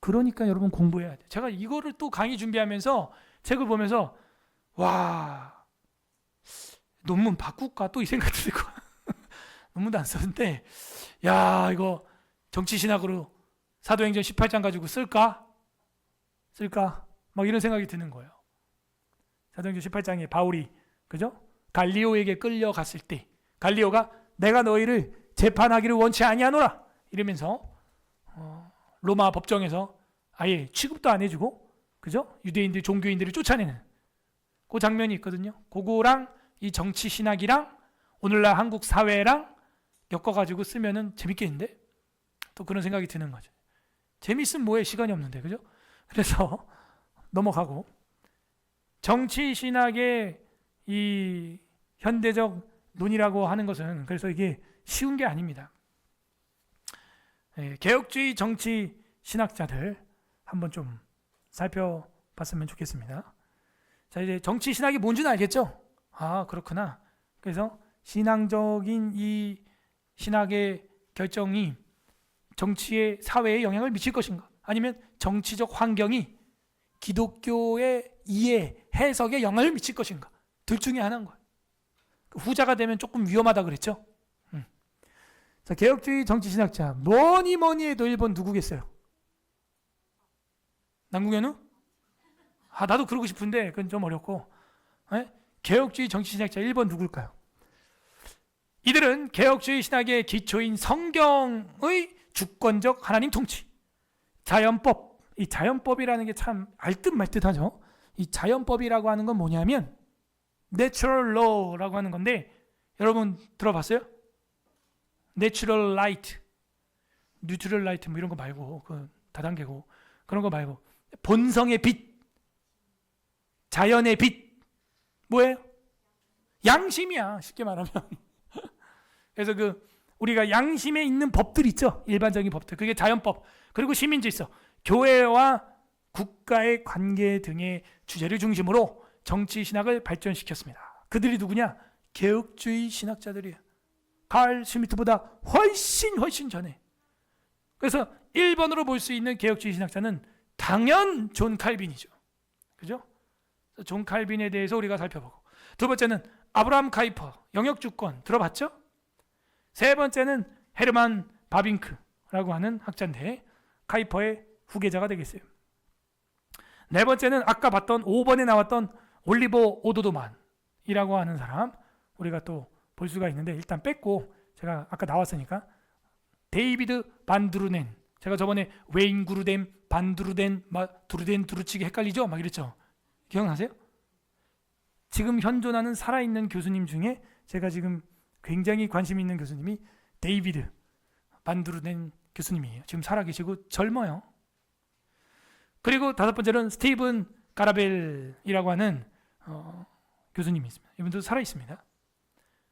그러니까 여러분 공부해야 돼요. 제가 이거를 또 강의 준비하면서 책을 보면서 와 논문 바꿀까 또 이 생각 들고 논문도 안 썼는데 야 이거 정치신학으로 사도행전 18장 가지고 쓸까 막 이런 생각이 드는 거예요. 사도행전 18장에 바울이 그죠? 갈리오에게 끌려갔을 때 갈리오가 내가 너희를 재판하기를 원치 아니하노라 이러면서 로마 법정에서 아예 취급도 안 해주고 그죠? 유대인들 종교인들을 쫓아내는 그 장면이 있거든요. 그거랑 이 정치 신학이랑 오늘날 한국 사회랑 엮어가지고 쓰면은 재밌겠는데 또 그런 생각이 드는 거죠. 재밌으면 뭐해 시간이 없는데 그죠? 그래서 넘어가고 정치 신학의 이 현대적 논의라고 하는 것은 그래서 이게 쉬운 게 아닙니다. 개혁주의 정치 신학자들 한번 좀 살펴봤으면 좋겠습니다. 자 이제 정치 신학이 뭔지는 알겠죠? 아 그렇구나. 그래서 신앙적인 이 신학의 결정이 정치의 사회에 영향을 미칠 것인가? 아니면 정치적 환경이 기독교의 이해, 해석에 영향을 미칠 것인가? 둘 중에 하나인 거예요. 후자가 되면 조금 위험하다 그랬죠? 자, 개혁주의 정치신학자 뭐니 해도 1번 누구겠어요? 남궁현우? 아 나도 그러고 싶은데 그건 좀 어렵고 개혁주의 정치신학자 1번 누굴까요? 이들은 개혁주의 신학의 기초인 성경의 주권적 하나님 통치, 자연법, 이 자연법이라는 게 참 알듯 말듯하죠. 이 자연법이라고 하는 건 뭐냐면 Natural Law라고 하는 건데 여러분 들어봤어요? Natural Light, Neutral Light 뭐 이런 거 말고 그 다단계고 그런 거 말고 본성의 빛, 자연의 빛 뭐예요? 양심이야 쉽게 말하면. 그래서 그 우리가 양심에 있는 법들 있죠. 일반적인 법들. 그게 자연법. 그리고 시민질서. 교회와 국가의 관계 등의 주제를 중심으로 정치 신학을 발전시켰습니다. 그들이 누구냐? 개혁주의 신학자들이에요. 칼 슈미트보다 훨씬 전에. 그래서 1번으로 볼 수 있는 개혁주의 신학자는 당연 존 칼빈이죠. 그죠? 존 칼빈에 대해서 우리가 살펴보고, 두 번째는 아브라함 카이퍼, 영역주권 들어봤죠? 세 번째는 헤르만 바빙크라고 하는 학자인데 카이퍼의 후계자가 되겠어요. 네 번째는 아까 봤던 5번에 나왔던 올리버 오도도만이라고 하는 사람, 우리가 또 볼 수가 있는데 일단 뺐고, 제가 아까 나왔으니까 데이비드 반드루넨, 제가 저번에 웨인 구르뎀, 반드루덴, 두르덴, 두루치기 헷갈리죠? 막 이랬죠. 기억나세요? 지금 현존하는 살아있는 교수님 중에 제가 지금 굉장히 관심 있는 교수님이 데이비드 반드루덴 교수님이에요. 지금 살아계시고 젊어요. 그리고 다섯 번째는 스티븐 가라벨이라고 하는 교수님이 있습니다. 이분도 살아있습니다.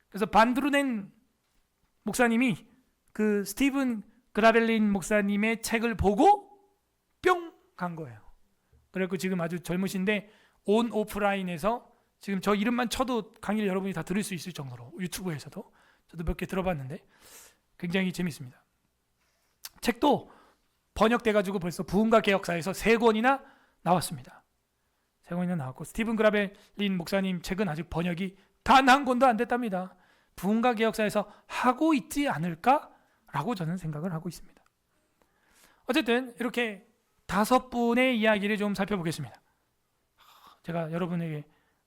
그래서 반드루덴 목사님이 그 스티븐 그라벨린 목사님의 책을 보고 뿅 간 거예요. 그래서 지금 아주 젊으신데 온 오프라인에서 지금 저 이름만 쳐도 강의를 여러분이 다 들을 수 있을 정도로, 유튜브에서도 저도 몇 개 들어봤는데 굉장히 재밌습니다. 책도 번역돼 가지고 벌써 부흥과 개혁사에서 3권이나 나왔습니다. 3권이나 나왔고, 스티븐 그라벨린 목사님 책은 아직 번역이 단 한 권도 안 됐답니다. 부흥과 개혁사에서 하고 있지 않을까라고 저는 생각을 하고 있습니다. 어쨌든 이렇게 5분의 이야기를 좀 살펴보겠습니다. 제가 여러분에게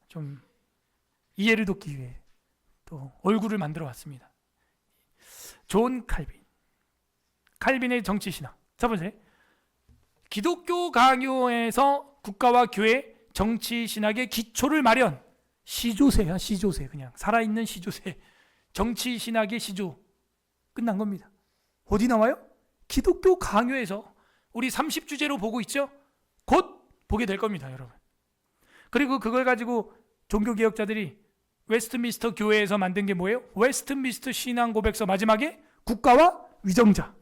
좀 이해를 돕기 위해 또 얼굴을 만들어 왔습니다. 존 칼빈, 칼빈의 정치신학. 첫 번째, 기독교 강요에서 국가와 교회 정치신학의 기초를 마련. 시조세야, 시조세. 그냥 살아있는 시조세. 정치신학의 시조. 끝난 겁니다. 어디 나와요? 기독교 강요에서. 우리 30주제로 보고 있죠? 곧 보게 될 겁니다, 여러분. 그리고 그걸 가지고 종교개혁자들이 웨스트민스터 교회에서 만든 게 뭐예요? 웨스트민스터 신앙 고백서 마지막에 국가와 위정자.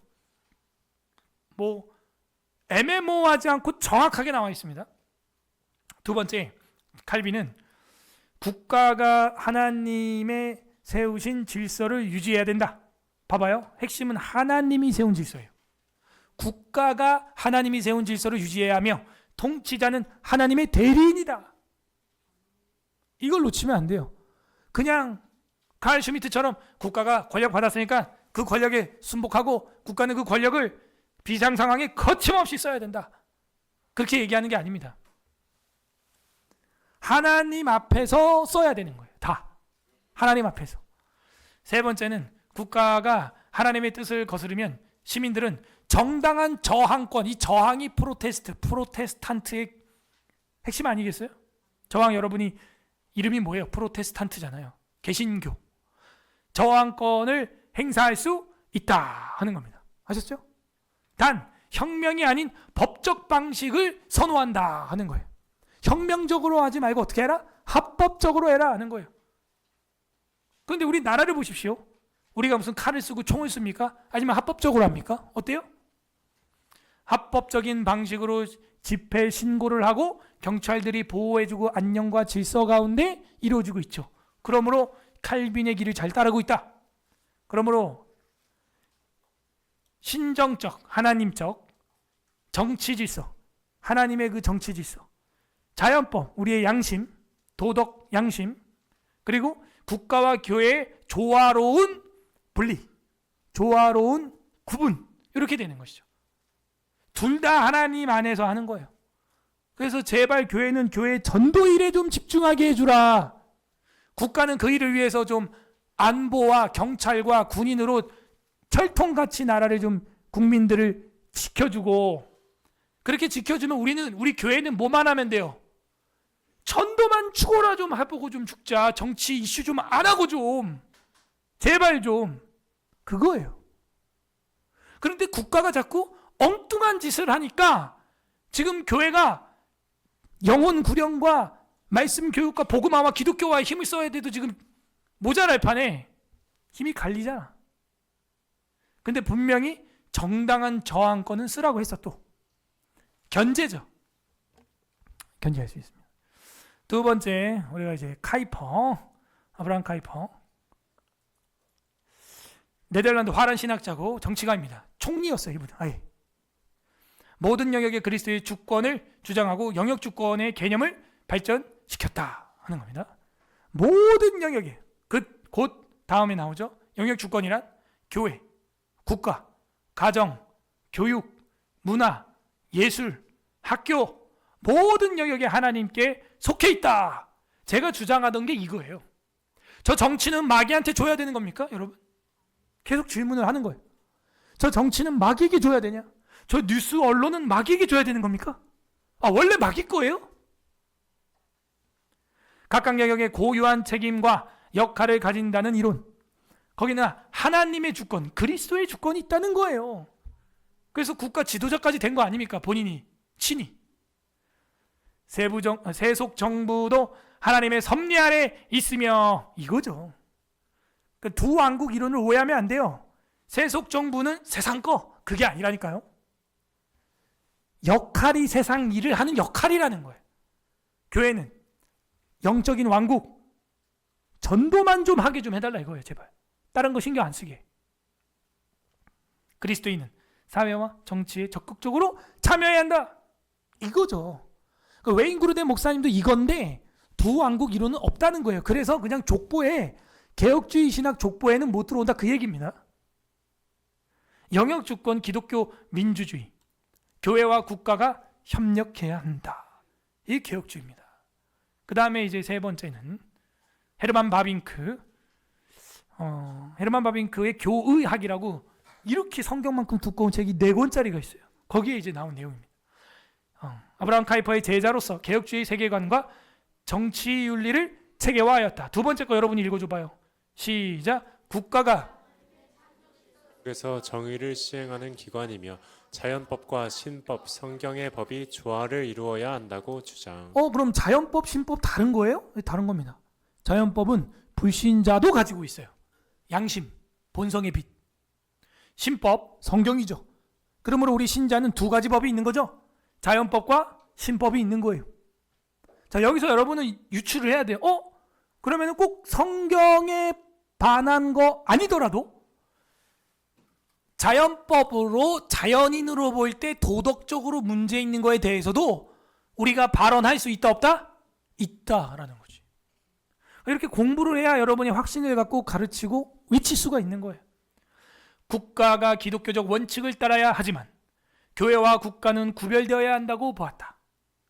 뭐 애매모호하지 않고 정확하게 나와 있습니다. 두 번째, 칼빈은 국가가 하나님의 세우신 질서를 유지해야 된다. 봐봐요. 핵심은 하나님이 세운 질서예요. 국가가 하나님이 세운 질서를 유지해야 하며 통치자는 하나님의 대리인이다. 이걸 놓치면 안 돼요. 그냥 칼 슈미트처럼 국가가 권력 받았으니까 그 권력에 순복하고 국가는 그 권력을 비상 상황에 거침없이 써야 된다. 그렇게 얘기하는 게 아닙니다. 하나님 앞에서 써야 되는 거예요. 다. 하나님 앞에서. 세 번째는 국가가 하나님의 뜻을 거스르면 시민들은 정당한 저항권, 이 저항이 프로테스탄트의 핵심 아니겠어요? 저항, 여러분이 이름이 뭐예요? 프로테스탄트잖아요. 개신교. 저항권을 행사할 수 있다 하는 겁니다. 아셨죠? 단 혁명이 아닌 법적 방식을 선호한다 하는 거예요. 혁명적으로 하지 말고 어떻게 해라? 합법적으로 해라 하는 거예요. 그런데 우리 나라를 보십시오. 우리가 무슨 칼을 쓰고 총을 씁니까? 아니면 합법적으로 합니까? 어때요? 합법적인 방식으로 집회 신고를 하고 경찰들이 보호해주고 안녕과 질서 가운데 이루어지고 있죠. 그러므로 칼빈의 길을 잘 따르고 있다. 그러므로 신정적, 하나님적 정치 질서, 하나님의 그 정치 질서, 자연법, 우리의 양심, 도덕 양심, 그리고 국가와 교회의 조화로운 분리, 조화로운 구분, 이렇게 되는 것이죠. 둘 다 하나님 안에서 하는 거예요. 그래서 제발 교회는 교회 전도 일에 좀 집중하게 해주라. 국가는 그 일을 위해서 좀 안보와 경찰과 군인으로 철통같이 나라를 좀 국민들을 지켜주고, 그렇게 지켜주면 우리 교회는 뭐만 하면 돼요? 전도만 죽어라 좀 해보고 좀 죽자. 정치 이슈 좀 안 하고 좀. 제발 좀. 그거예요. 그런데 국가가 자꾸 엉뚱한 짓을 하니까 지금 교회가 영혼 구령과 말씀 교육과 복음화와 기독교와의 힘을 써야 돼도 지금 모자랄 판에 힘이 갈리잖아. 근데 분명히 정당한 저항권은 쓰라고 했어. 또 견제죠. 견제할 수 있습니다. 두 번째 우리가 이제 카이퍼, 아브라함 카이퍼. 네덜란드 화란 신학자고 정치가입니다. 총리였어요, 이분. 아예. 모든 영역의 그리스도의 주권을 주장하고 영역 주권의 개념을 발전시켰다 하는 겁니다. 모든 영역에 곧 다음에 나오죠. 영역 주권이란 교회, 국가, 가정, 교육, 문화, 예술, 학교 모든 영역에 하나님께 속해 있다. 제가 주장하던 게 이거예요. 저 정치는 마귀한테 줘야 되는 겁니까, 여러분? 계속 질문을 하는 거예요. 저 정치는 마귀에게 줘야 되냐? 저 뉴스 언론은 마귀에게 줘야 되는 겁니까? 원래 마귀 거예요? 각각 영역의 고유한 책임과 역할을 가진다는 이론. 거기는 하나님의 주권, 그리스도의 주권이 있다는 거예요. 그래서 국가 지도자까지 된 거 아닙니까? 본인이 친히. 세속 정부도 하나님의 섭리 아래 있으며 이거죠. 그러니까 두 왕국 이론을 오해하면 안 돼요. 세속 정부는 세상 거, 그게 아니라니까요. 역할이 세상 일을 하는 역할이라는 거예요. 교회는 영적인 왕국, 전도만 좀 하게 좀 해달라 이거예요, 제발. 다른 거 신경 안 쓰게. 그리스도인은 사회와 정치에 적극적으로 참여해야 한다. 이거죠. 그 웨인 그루덴 목사님도 이건데 두 왕국 이론은 없다는 거예요. 그래서 그냥 족보에 개혁주의 신학 족보에는 못 들어온다 그 얘기입니다. 영역 주권 기독교 민주주의. 교회와 국가가 협력해야 한다. 이 개혁주의입니다. 그 다음에 이제 세 번째는 헤르만 바빙크. 헤르만 바빙크의 교의학이라고 이렇게 성경만큼 두꺼운 책이 4권짜리가 있어요. 거기에 이제 나온 내용입니다. 아브라함 카이퍼의 제자로서 개혁주의 세계관과 정치 윤리를 체계화하였다. 두 번째 거 여러분이 읽어줘봐요. 시작. 국가가 그래서 정의를 시행하는 기관이며 자연법과 신법, 성경의 법이 조화를 이루어야 한다고 주장. 그럼 자연법, 신법 다른 거예요? 다른 겁니다. 자연법은 불신자도 가지고 있어요. 양심, 본성의 빛. 신법, 성경이죠. 그러므로 우리 신자는 두 가지 법이 있는 거죠. 자연법과 신법이 있는 거예요. 자, 여기서 여러분은 유추를 해야 돼요. 그러면 꼭 성경에 반한 거 아니더라도 자연법으로 자연인으로 볼 때 도덕적으로 문제 있는 거에 대해서도 우리가 발언할 수 있다 없다? 있다라는 거지. 이렇게 공부를 해야 여러분이 확신을 갖고 가르치고 외칠 수가 있는 거예요. 국가가 기독교적 원칙을 따라야 하지만 교회와 국가는 구별되어야 한다고 보았다.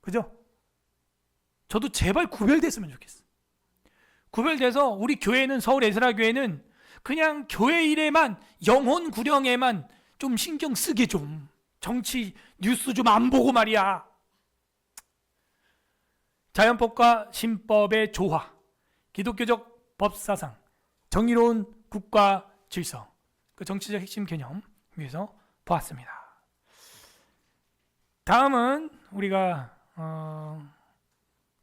그죠? 저도 제발 구별됐으면 좋겠어. 구별돼서 우리 교회는, 서울 에스라 교회는 그냥 교회 일에만, 영혼 구령에만 좀 신경 쓰게 좀. 정치 뉴스 좀 안 보고 말이야. 자연법과 신법의 조화, 기독교적 법사상, 정의로운 국가 질서, 그 정치적 핵심 개념 위해서 보았습니다. 다음은 우리가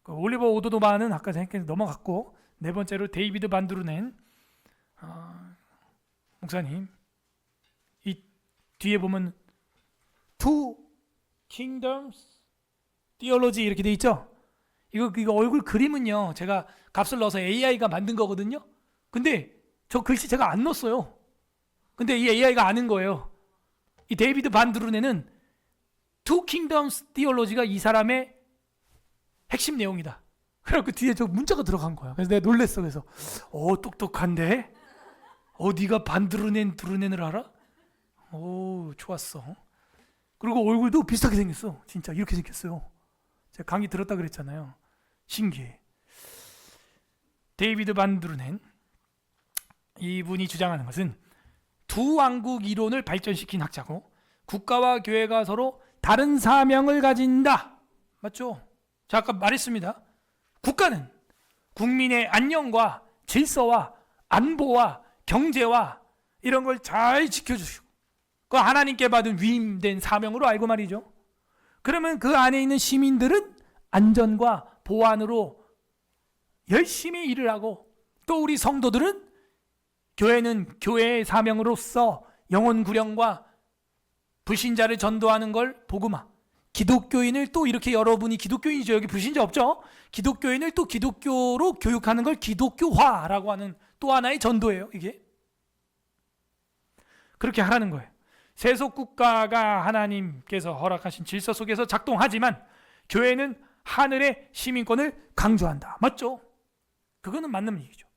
그 올리버 오도도바는 아까 생각해서 넘어갔고, 네 번째로 데이비드 반드루넨 목사님, 이 뒤에 보면 Two Kingdoms Theology 이렇게 돼 있죠. 이거 얼굴 그림은요, 제가 값을 넣어서 AI가 만든 거거든요. 근데 저 글씨 제가 안 넣었어요. 근데 이 AI가 아는 거예요. 이 데이비드 반드루넨은 Two Kingdoms Theology가 이 사람의 핵심 내용이다. 그래서 그 뒤에 저 문자가 들어간 거야. 그래서 내가 놀랬어. 그래서 똑똑한데? 네가 드루넨을 알아? 좋았어. 그리고 얼굴도 비슷하게 생겼어. 진짜 이렇게 생겼어요. 제가 강의 들었다 그랬잖아요. 신기해. 데이비드 반드루넨, 이분이 주장하는 것은 두 왕국 이론을 발전시킨 학자고, 국가와 교회가 서로 다른 사명을 가진다. 맞죠? 자, 아까 말했습니다. 국가는 국민의 안녕과 질서와 안보와 경제와 이런 걸 잘 지켜주시고, 그 하나님께 받은 위임된 사명으로 알고 말이죠. 그러면 그 안에 있는 시민들은 안전과 보안으로 열심히 일을 하고, 또 우리 성도들은 교회는 교회의 사명으로서 영혼 구령과 불신자를 전도하는 걸 복음화, 기독교인을 또 이렇게 여러분이 기독교인이죠. 여기 불신자 없죠? 기독교인을 또 기독교로 교육하는 걸 기독교화라고 하는 또 하나의 전도예요. 이게 그렇게 하라는 거예요. 세속국가가 하나님께서 허락하신 질서 속에서 작동하지만 교회는 하늘의 시민권을 강조한다. 맞죠? 그거는 맞는 얘기죠.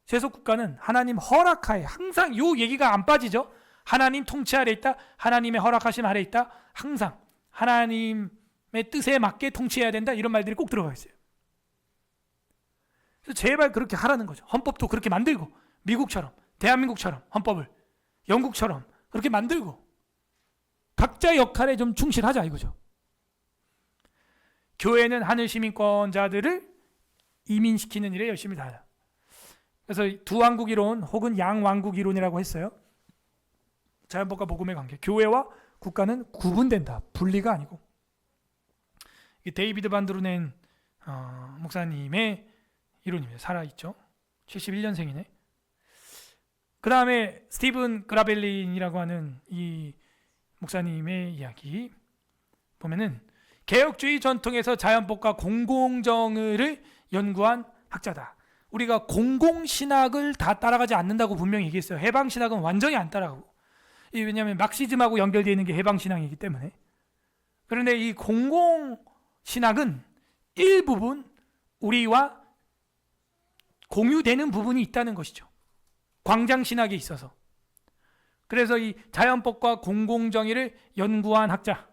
세속국가는 하나님 허락하에 항상 요 얘기가 안 빠지죠. 하나님 통치 아래 있다. 하나님의 허락하심 아래 있다. 항상 하나님의 뜻에 맞게 통치해야 된다. 이런 말들이 꼭 들어가 있어요. 그래서 제발 그렇게 하라는 거죠. 헌법도 그렇게 만들고 미국처럼 대한민국처럼 헌법을 영국처럼 그렇게 만들고 각자의 역할에 좀 충실하자 이거죠. 교회는 하늘 시민권자들을 이민시키는 일에 열심히 다하라. 그래서 두왕국 이론 혹은 양왕국 이론이라고 했어요. 자연법과 복음의 관계. 교회와 국가는 구분된다. 분리가 아니고. 데이비드 반드루넨 목사님의 이론입니다. 살아있죠. 71년생이네. 그 다음에 스티븐 그라벨린이라고 하는 이 목사님의 이야기 보면은 개혁주의 전통에서 자연법과 공공정의를 연구한 학자다. 우리가 공공신학을 다 따라가지 않는다고 분명히 얘기했어요. 해방신학은 완전히 안 따라가고. 왜냐하면 막시즘하고 연결되어 있는 게 해방신학이기 때문에. 그런데 이 공공신학은 일부분 우리와 공유되는 부분이 있다는 것이죠. 광장신학에 있어서. 그래서 이 자연법과 공공정의를 연구한 학자,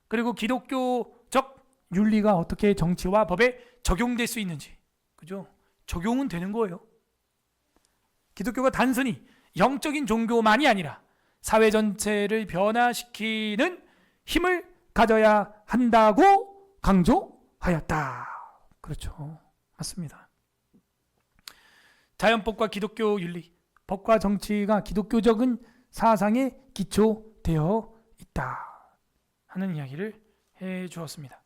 그리고 기독교적 윤리가 어떻게 정치와 법에 적용될 수 있는지, 그죠? 적용은 되는 거예요. 기독교가 단순히 영적인 종교만이 아니라 사회 전체를 변화시키는 힘을 가져야 한다고 강조하였다. 그렇죠. 맞습니다. 자연법과 기독교 윤리, 법과 정치가 기독교적인 사상에 기초되어 있다 하는 이야기를 해 주었습니다.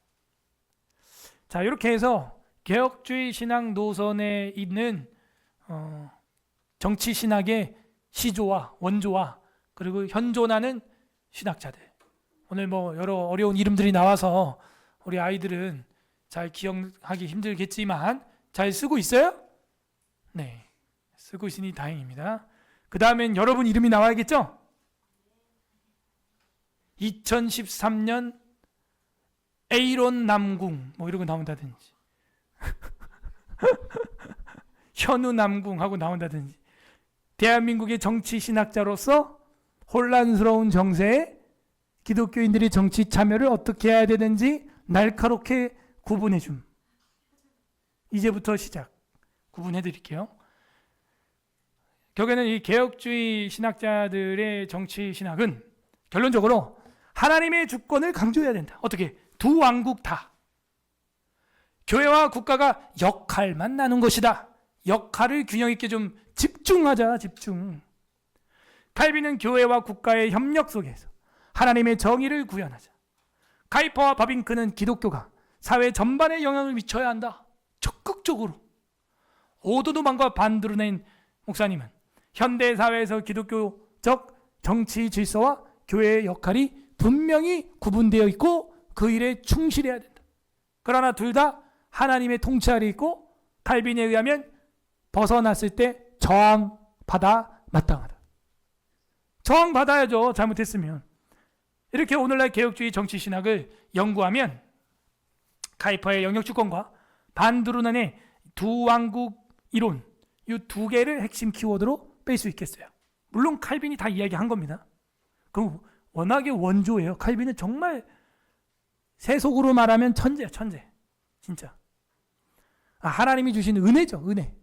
자, 이렇게 해서 개혁주의 신앙 노선에 있는 정치 신학의 시조와 원조와 그리고 현존하는 신학자들, 오늘 뭐 여러 어려운 이름들이 나와서 우리 아이들은 잘 기억하기 힘들겠지만 잘 쓰고 있어요? 네, 쓰고 있으니 다행입니다. 그 다음엔 여러분 이름이 나와야겠죠? 2013년 에이론 남궁 뭐 이런 거 나온다든지 현우 남궁 하고 나온다든지, 대한민국의 정치 신학자로서 혼란스러운 정세에 기독교인들이 정치 참여를 어떻게 해야 되는지 날카롭게 구분해 줌. 이제부터 시작 구분해 드릴게요. 결국에는 이 개혁주의 신학자들의 정치 신학은 결론적으로 하나님의 주권을 강조해야 된다. 어떻게? 두 왕국 다. 교회와 국가가 역할만 나눈 것이다. 역할을 균형 있게 좀 집중하자. 집중. 칼빈은 교회와 국가의 협력 속에서 하나님의 정의를 구현하자. 카이퍼와 바빙크는 기독교가 사회 전반에 영향을 미쳐야 한다. 적극적으로. 오도누만과 반드루넨 목사님은 현대 사회에서 기독교적 정치 질서와 교회의 역할이 분명히 구분되어 있고 그 일에 충실해야 된다. 그러나 둘 다 하나님의 통치 아래 있고 칼빈에 의하면 벗어났을 때 저항받아 마땅하다. 저항받아야죠. 잘못했으면. 이렇게 오늘날 개혁주의 정치신학을 연구하면 카이퍼의 영역주권과 반드루넨의 두왕국 이론, 이 두 개를 핵심 키워드로 뺄 수 있겠어요. 물론 칼빈이 다 이야기한 겁니다. 그 워낙에 원조예요. 칼빈은 정말 세속으로 말하면 천재야, 천재. 진짜. 하나님이 주신 은혜죠, 은혜.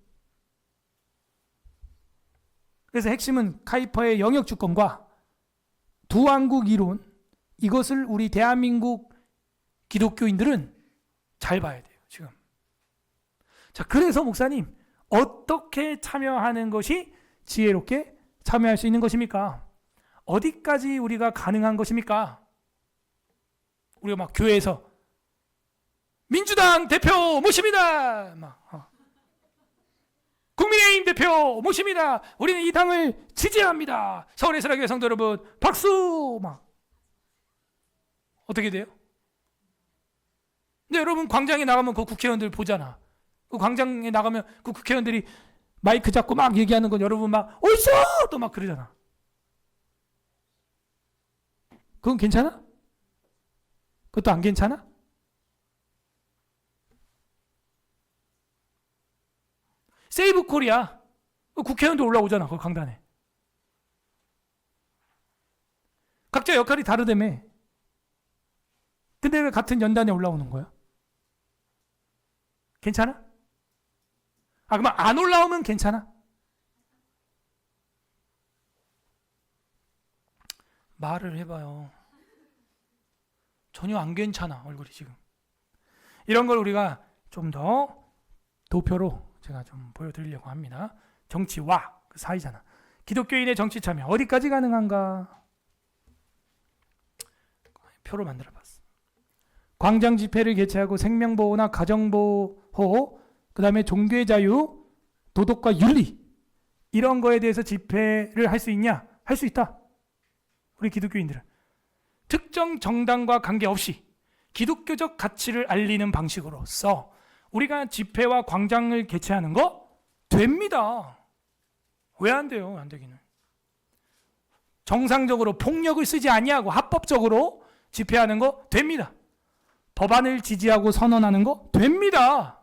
그래서 핵심은 카이퍼의 영역주권과 두왕국 이론, 이것을 우리 대한민국 기독교인들은 잘 봐야 돼요, 지금. 자, 그래서 목사님, 어떻게 참여하는 것이 지혜롭게 참여할 수 있는 것입니까? 어디까지 우리가 가능한 것입니까? 우리가 막 교회에서 민주당 대표 모십니다. 국민의힘 대표 모십니다. 우리는 이 당을 지지합니다. 서울의 사랑교회 성도 여러분 박수. 막 어떻게 돼요? 근데 여러분 광장에 나가면 그 국회의원들 보잖아. 그 광장에 나가면 그 국회의원들이 마이크 잡고 막 얘기하는 건 여러분 막 어딨어! 또 막 그러잖아. 그건 괜찮아? 그것도 안 괜찮아? 세이브 코리아 국회의원도 올라오잖아. 그 강단에. 각자 역할이 다르다며. 근데 왜 같은 연단에 올라오는 거야? 괜찮아? 그러면 안 올라오면 괜찮아? 말을 해봐요. 전혀 안 괜찮아, 얼굴이 지금. 이런 걸 우리가 좀 더 도표로 제가 좀 보여드리려고 합니다. 정치와 그 사이잖아. 기독교인의 정치 참여 어디까지 가능한가? 표로 만들어봤어. 광장 집회를 개최하고 생명보호나 가정보호, 그 다음에 종교의 자유, 도덕과 윤리 이런 거에 대해서 집회를 할 수 있냐? 할 수 있다. 우리 기독교인들은 특정 정당과 관계없이 기독교적 가치를 알리는 방식으로서 우리가 집회와 광장을 개최하는 거 됩니다. 왜 안 돼요? 안 되기는. 정상적으로 폭력을 쓰지 아니하고 합법적으로 집회하는 거 됩니다. 법안을 지지하고 선언하는 거 됩니다.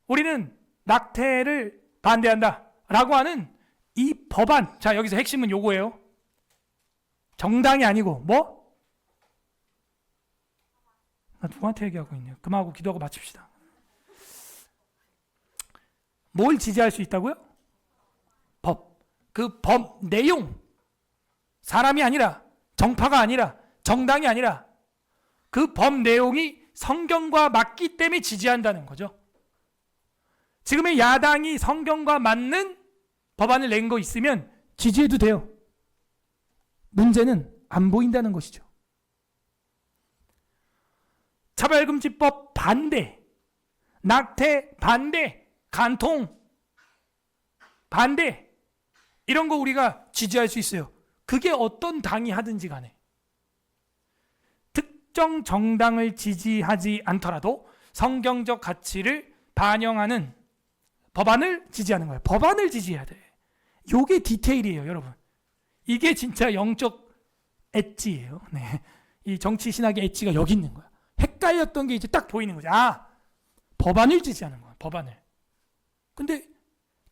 우리는 낙태를 반대한다 라고 하는 이 법안, 자 여기서 핵심은 요거예요. 정당이 아니고 뭐? 나 누구한테 얘기하고 있네요. 그만하고 기도하고 마칩시다. 뭘 지지할 수 있다고요? 법. 그 법 내용. 사람이 아니라, 정파가 아니라, 정당이 아니라 그 법 내용이 성경과 맞기 때문에 지지한다는 거죠. 지금의 야당이 성경과 맞는 법안을 낸 거 있으면 지지해도 돼요. 문제는 안 보인다는 것이죠. 차별금지법 반대, 낙태 반대, 간통 반대 이런 거 우리가 지지할 수 있어요. 그게 어떤 당이 하든지 간에 특정 정당을 지지하지 않더라도 성경적 가치를 반영하는 법안을 지지하는 거예요. 법안을 지지해야 돼. 요게 디테일이에요, 여러분. 이게 진짜 영적 엣지예요. 네. 이 정치 신학의 엣지가 여기 있는 거야. 헷갈렸던 게 이제 딱 보이는 거죠. 법안을 지지하는 거야. 법안을. 근데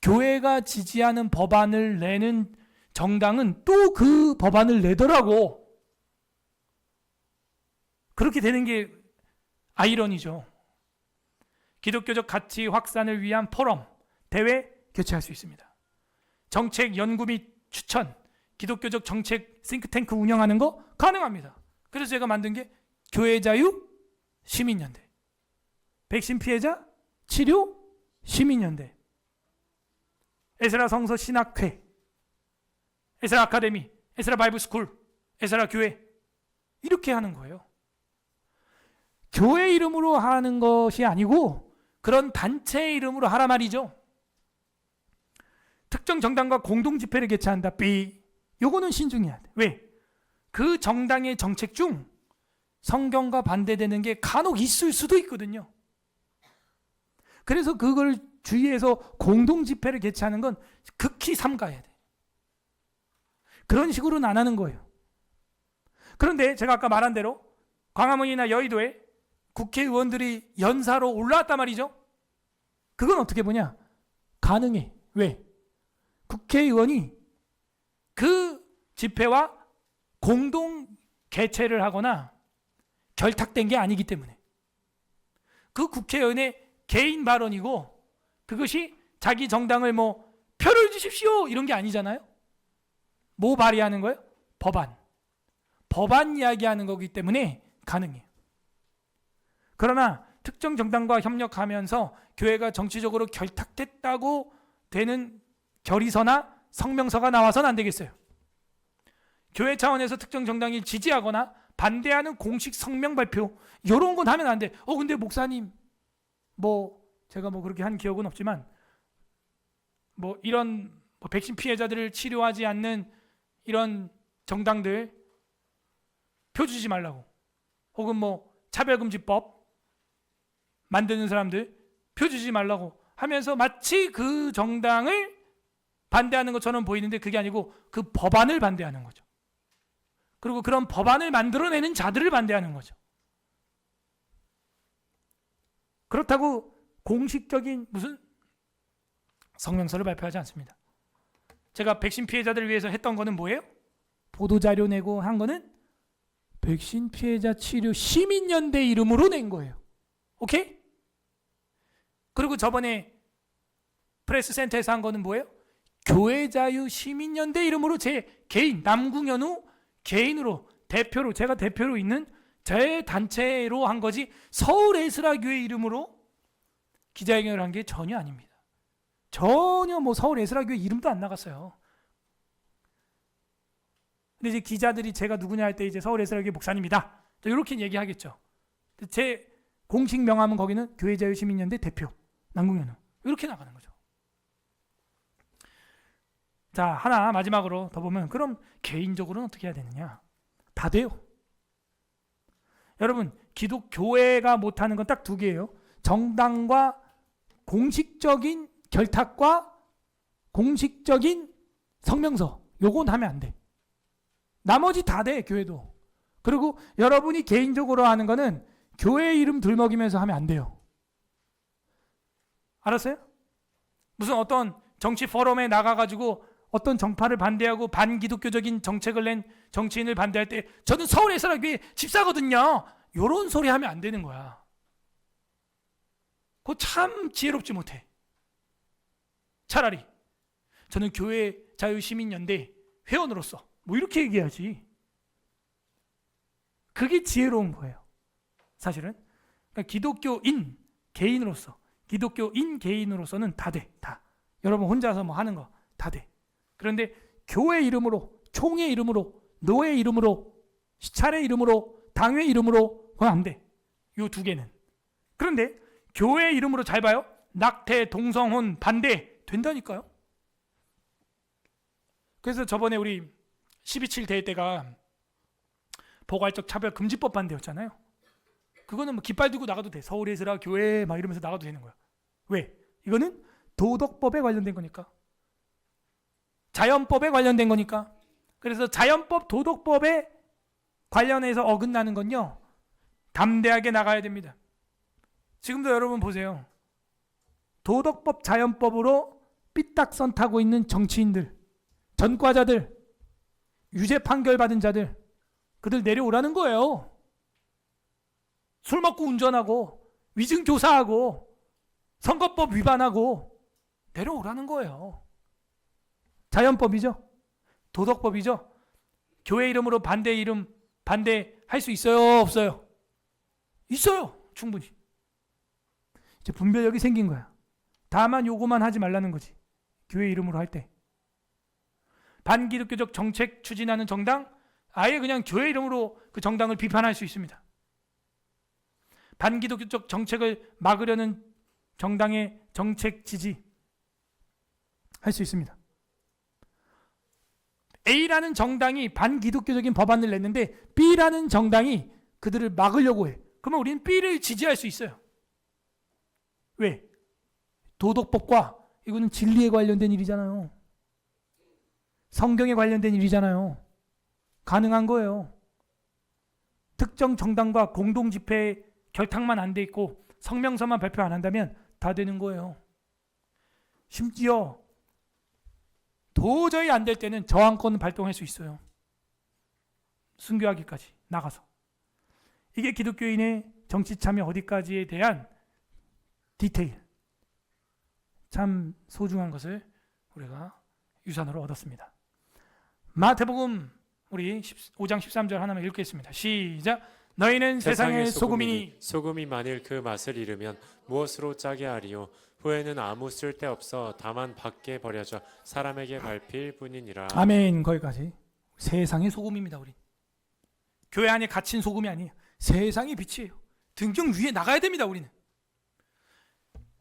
교회가 지지하는 법안을 내는 정당은 또 그 법안을 내더라고. 그렇게 되는 게 아이러니죠. 기독교적 가치 확산을 위한 포럼, 대회 개최할 수 있습니다. 정책 연구 및 추천, 기독교적 정책 싱크탱크 운영하는 거 가능합니다. 그래서 제가 만든 게 교회 자유 시민연대, 백신 피해자 치료 시민연대, 에스라 성서 신학회, 에스라 아카데미, 에스라 바이블 스쿨, 에스라 교회 이렇게 하는 거예요. 교회 이름으로 하는 것이 아니고 그런 단체의 이름으로 하라 말이죠. 특정 정당과 공동 집회를 개최한다. B. 요거는 신중해야 돼. 왜? 그 정당의 정책 중 성경과 반대되는 게 간혹 있을 수도 있거든요. 그래서 그걸 주의해서 공동 집회를 개최하는 건 극히 삼가해야 돼. 그런 식으로는 안 하는 거예요. 그런데 제가 아까 말한 대로 광화문이나 여의도에 국회의원들이 연사로 올라왔단 말이죠. 그건 어떻게 보냐? 가능해. 왜? 국회의원이 그 집회와 공동 개최를 하거나 결탁된 게 아니기 때문에 그 국회의원의 개인 발언이고 그것이 자기 정당을 뭐 표를 주십시오 이런 게 아니잖아요. 뭐 발의하는 거예요? 법안 이야기하는 거기 때문에 가능해요. 그러나 특정 정당과 협력하면서 교회가 정치적으로 결탁됐다고 되는 결의서나 성명서가 나와서는 안 되겠어요. 교회 차원에서 특정 정당이 지지하거나 반대하는 공식 성명 발표 이런 건 하면 안 돼. 근데 목사님 제가 그렇게 한 기억은 없지만 이런 백신 피해자들을 치료하지 않는 이런 정당들 표 주지 말라고, 혹은 뭐 차별금지법 만드는 사람들 표 주지 말라고 하면서 마치 그 정당을 반대하는 것처럼 보이는데 그게 아니고 그 법안을 반대하는 거죠. 그리고 그런 법안을 만들어내는 자들을 반대하는 거죠. 그렇다고 공식적인 무슨 성명서를 발표하지 않습니다. 제가 백신 피해자들을 위해서 했던 거는 뭐예요? 보도자료 내고 한 거는 백신 피해자 치료 시민연대 이름으로 낸 거예요. 오케이? 그리고 저번에 프레스센터에서 한 거는 뭐예요? 교회자유 시민연대 이름으로 제 개인, 남궁현우 개인으로 대표로, 제가 대표로 있는 제 단체로 한 거지 서울 에스라교회 이름으로 기자회견을 한 게 전혀 아닙니다. 전혀 뭐 서울 에스라교회 이름도 안 나갔어요. 근데 이제 기자들이 제가 누구냐 할 때 이제 서울 에스라교회 목사님이다, 이렇게 얘기하겠죠. 제 공식 명함은 거기는 교회자유시민연대 대표 남궁현우 이렇게 나가는 거죠. 자, 하나 마지막으로 더 보면, 그럼 개인적으로는 어떻게 해야 되느냐? 다 돼요. 여러분, 기독교회가 못하는 건 딱 두 개예요. 정당과 공식적인 결탁과 공식적인 성명서, 요건 하면 안 돼. 나머지 다 돼, 교회도. 그리고 여러분이 개인적으로 하는 거는 교회 이름 들먹이면서 하면 안 돼요. 알았어요? 무슨 어떤 정치 포럼에 나가가지고 어떤 정파를 반대하고 반기독교적인 정책을 낸 정치인을 반대할 때 저는 서울 에스라교회 집사거든요, 요런 소리 하면 안 되는 거야. 그거 참 지혜롭지 못해. 차라리 저는 교회 자유시민연대 회원으로서 뭐 이렇게 얘기해야지. 그게 지혜로운 거예요. 사실은 그러니까 기독교인 개인으로서는 다 돼. 다. 여러분 혼자서 뭐 하는 거 다 돼. 그런데 교회 이름으로, 총회 이름으로, 노회 이름으로, 시찰의 이름으로, 당회 이름으로, 그건 안 돼. 요 두 개는. 그런데 교회 이름으로 잘 봐요. 낙태, 동성혼 반대 된다니까요. 그래서 저번에 우리 12.7 대회 때가 포괄적 차별 금지법 반대였잖아요. 그거는 뭐 깃발 들고 나가도 돼. 서울 에스라 교회 막 이러면서 나가도 되는 거야. 왜? 이거는 도덕법에 관련된 거니까. 자연법에 관련된 거니까. 그래서 자연법, 도덕법에 관련해서 어긋나는 건요, 담대하게 나가야 됩니다. 지금도 여러분 보세요. 도덕법, 자연법으로 삐딱선 타고 있는 정치인들, 전과자들, 유죄 판결 받은 자들, 그들 내려오라는 거예요. 술 먹고 운전하고 위증 교사하고 선거법 위반하고 내려오라는 거예요. 자연법이죠. 도덕법이죠. 교회 이름으로 반대할 수 있어요, 없어요? 있어요. 충분히. 이제 분별력이 생긴 거야. 다만 요거만 하지 말라는 거지. 교회 이름으로 할 때. 반기독교적 정책 추진하는 정당, 아예 그냥 교회 이름으로 그 정당을 비판할 수 있습니다. 반기독교적 정책을 막으려는 정당의 정책 지지 할 수 있습니다. A라는 정당이 반기독교적인 법안을 냈는데 B라는 정당이 그들을 막으려고 해. 그러면 우리는 B를 지지할 수 있어요. 왜? 도덕법과 이거는 진리에 관련된 일이잖아요. 성경에 관련된 일이잖아요. 가능한 거예요. 특정 정당과 공동 집회 결탁만 안 돼 있고 성명서만 발표 안 한다면 다 되는 거예요. 심지어 도저히 안 될 때는 저항권 발동할 수 있어요. 순교하기까지 나가서. 이게 기독교인의 정치 참여 어디까지에 대한 디테일, 참 소중한 것을 우리가 유산으로 얻었습니다. 마태복음 우리 5장 13절 하나만 읽겠습니다. 시작. 너희는 세상의 소금이니 소금이 만일 그 맛을 잃으면 무엇으로 짜게 하리요? 후에는 아무 쓸데없어 다만 밖에 버려져 사람에게 밟힐 뿐이니라. 아멘. 거기까지. 세상의 소금입니다. 우리 교회 안에 갇힌 소금이 아니에요. 세상의 빛이에요. 등경 위에 나가야 됩니다. 우리는.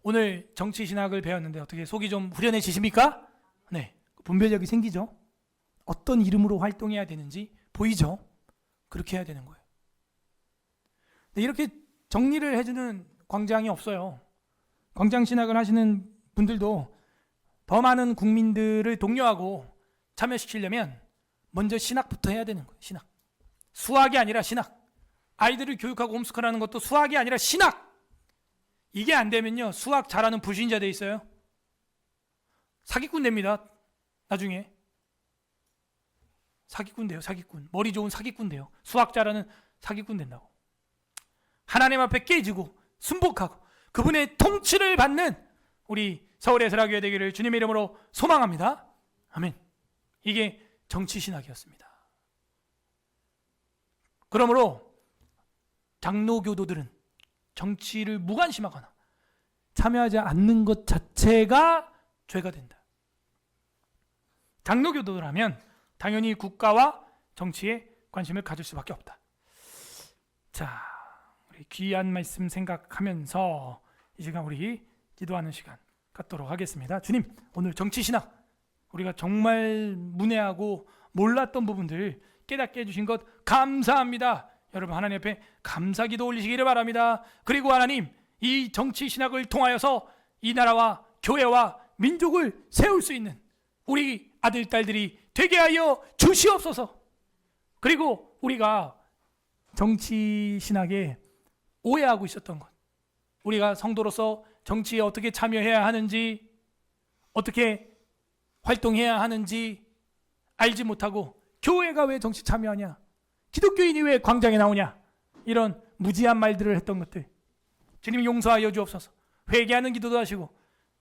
오늘 정치신학을 배웠는데 어떻게 속이 좀 후련해지십니까? 네, 분별력이 생기죠. 어떤 이름으로 활동해야 되는지 보이죠. 그렇게 해야 되는 거예요. 근데 이렇게 정리를 해주는 광장이 없어요. 광장 신학을 하시는 분들도 더 많은 국민들을 독려하고 참여시키려면 먼저 신학부터 해야 되는 거예요. 신학. 수학이 아니라 신학. 아이들을 교육하고 홈스쿨하는 것도 수학이 아니라 신학. 이게 안 되면요, 수학 잘하는 불신자 돼 있어요. 사기꾼 됩니다. 나중에 사기꾼 돼요. 사기꾼. 머리 좋은 사기꾼 돼요. 수학 잘하는 사기꾼 된다고. 하나님 앞에 깨지고 순복하고 그분의 통치를 받는 우리 서울의 세라교회 되기를 주님의 이름으로 소망합니다. 아멘. 이게 정치신학이었습니다. 그러므로 장로교도들은 정치를 무관심하거나 참여하지 않는 것 자체가 죄가 된다. 장로교도라면 당연히 국가와 정치에 관심을 가질 수밖에 없다. 자, 우리 귀한 말씀 생각하면서 이 시간 우리 기도하는 시간 갖도록 하겠습니다. 주님, 오늘 정치신학 우리가 정말 문외하고 몰랐던 부분들 깨닫게 해주신 것 감사합니다. 여러분 하나님 앞에 감사기도 올리시기를 바랍니다. 그리고 하나님, 이 정치신학을 통하여서 이 나라와 교회와 민족을 세울 수 있는 우리 아들, 딸들이 되게 하여 주시옵소서. 그리고 우리가 정치신학에 오해하고 있었던 것, 우리가 성도로서 정치에 어떻게 참여해야 하는지, 어떻게 활동해야 하는지 알지 못하고 교회가 왜 정치 참여하냐, 기독교인이 왜 광장에 나오냐, 이런 무지한 말들을 했던 것들 주님이 용서하여 주옵소서. 회개하는 기도도 하시고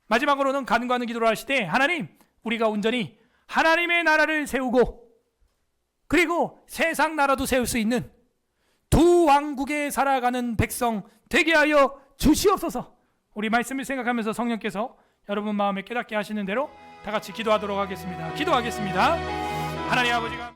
마지막으로는 간구하는 기도를 하시되, 하나님, 우리가 온전히 하나님의 나라를 세우고 그리고 세상 나라도 세울 수 있는 두 왕국에 살아가는 백성 되게 하여 주시옵소서. 우리 말씀을 생각하면서 성령께서 여러분 마음에 깨닫게 하시는 대로 다 같이 기도하도록 하겠습니다. 기도하겠습니다. 하나님 아버지가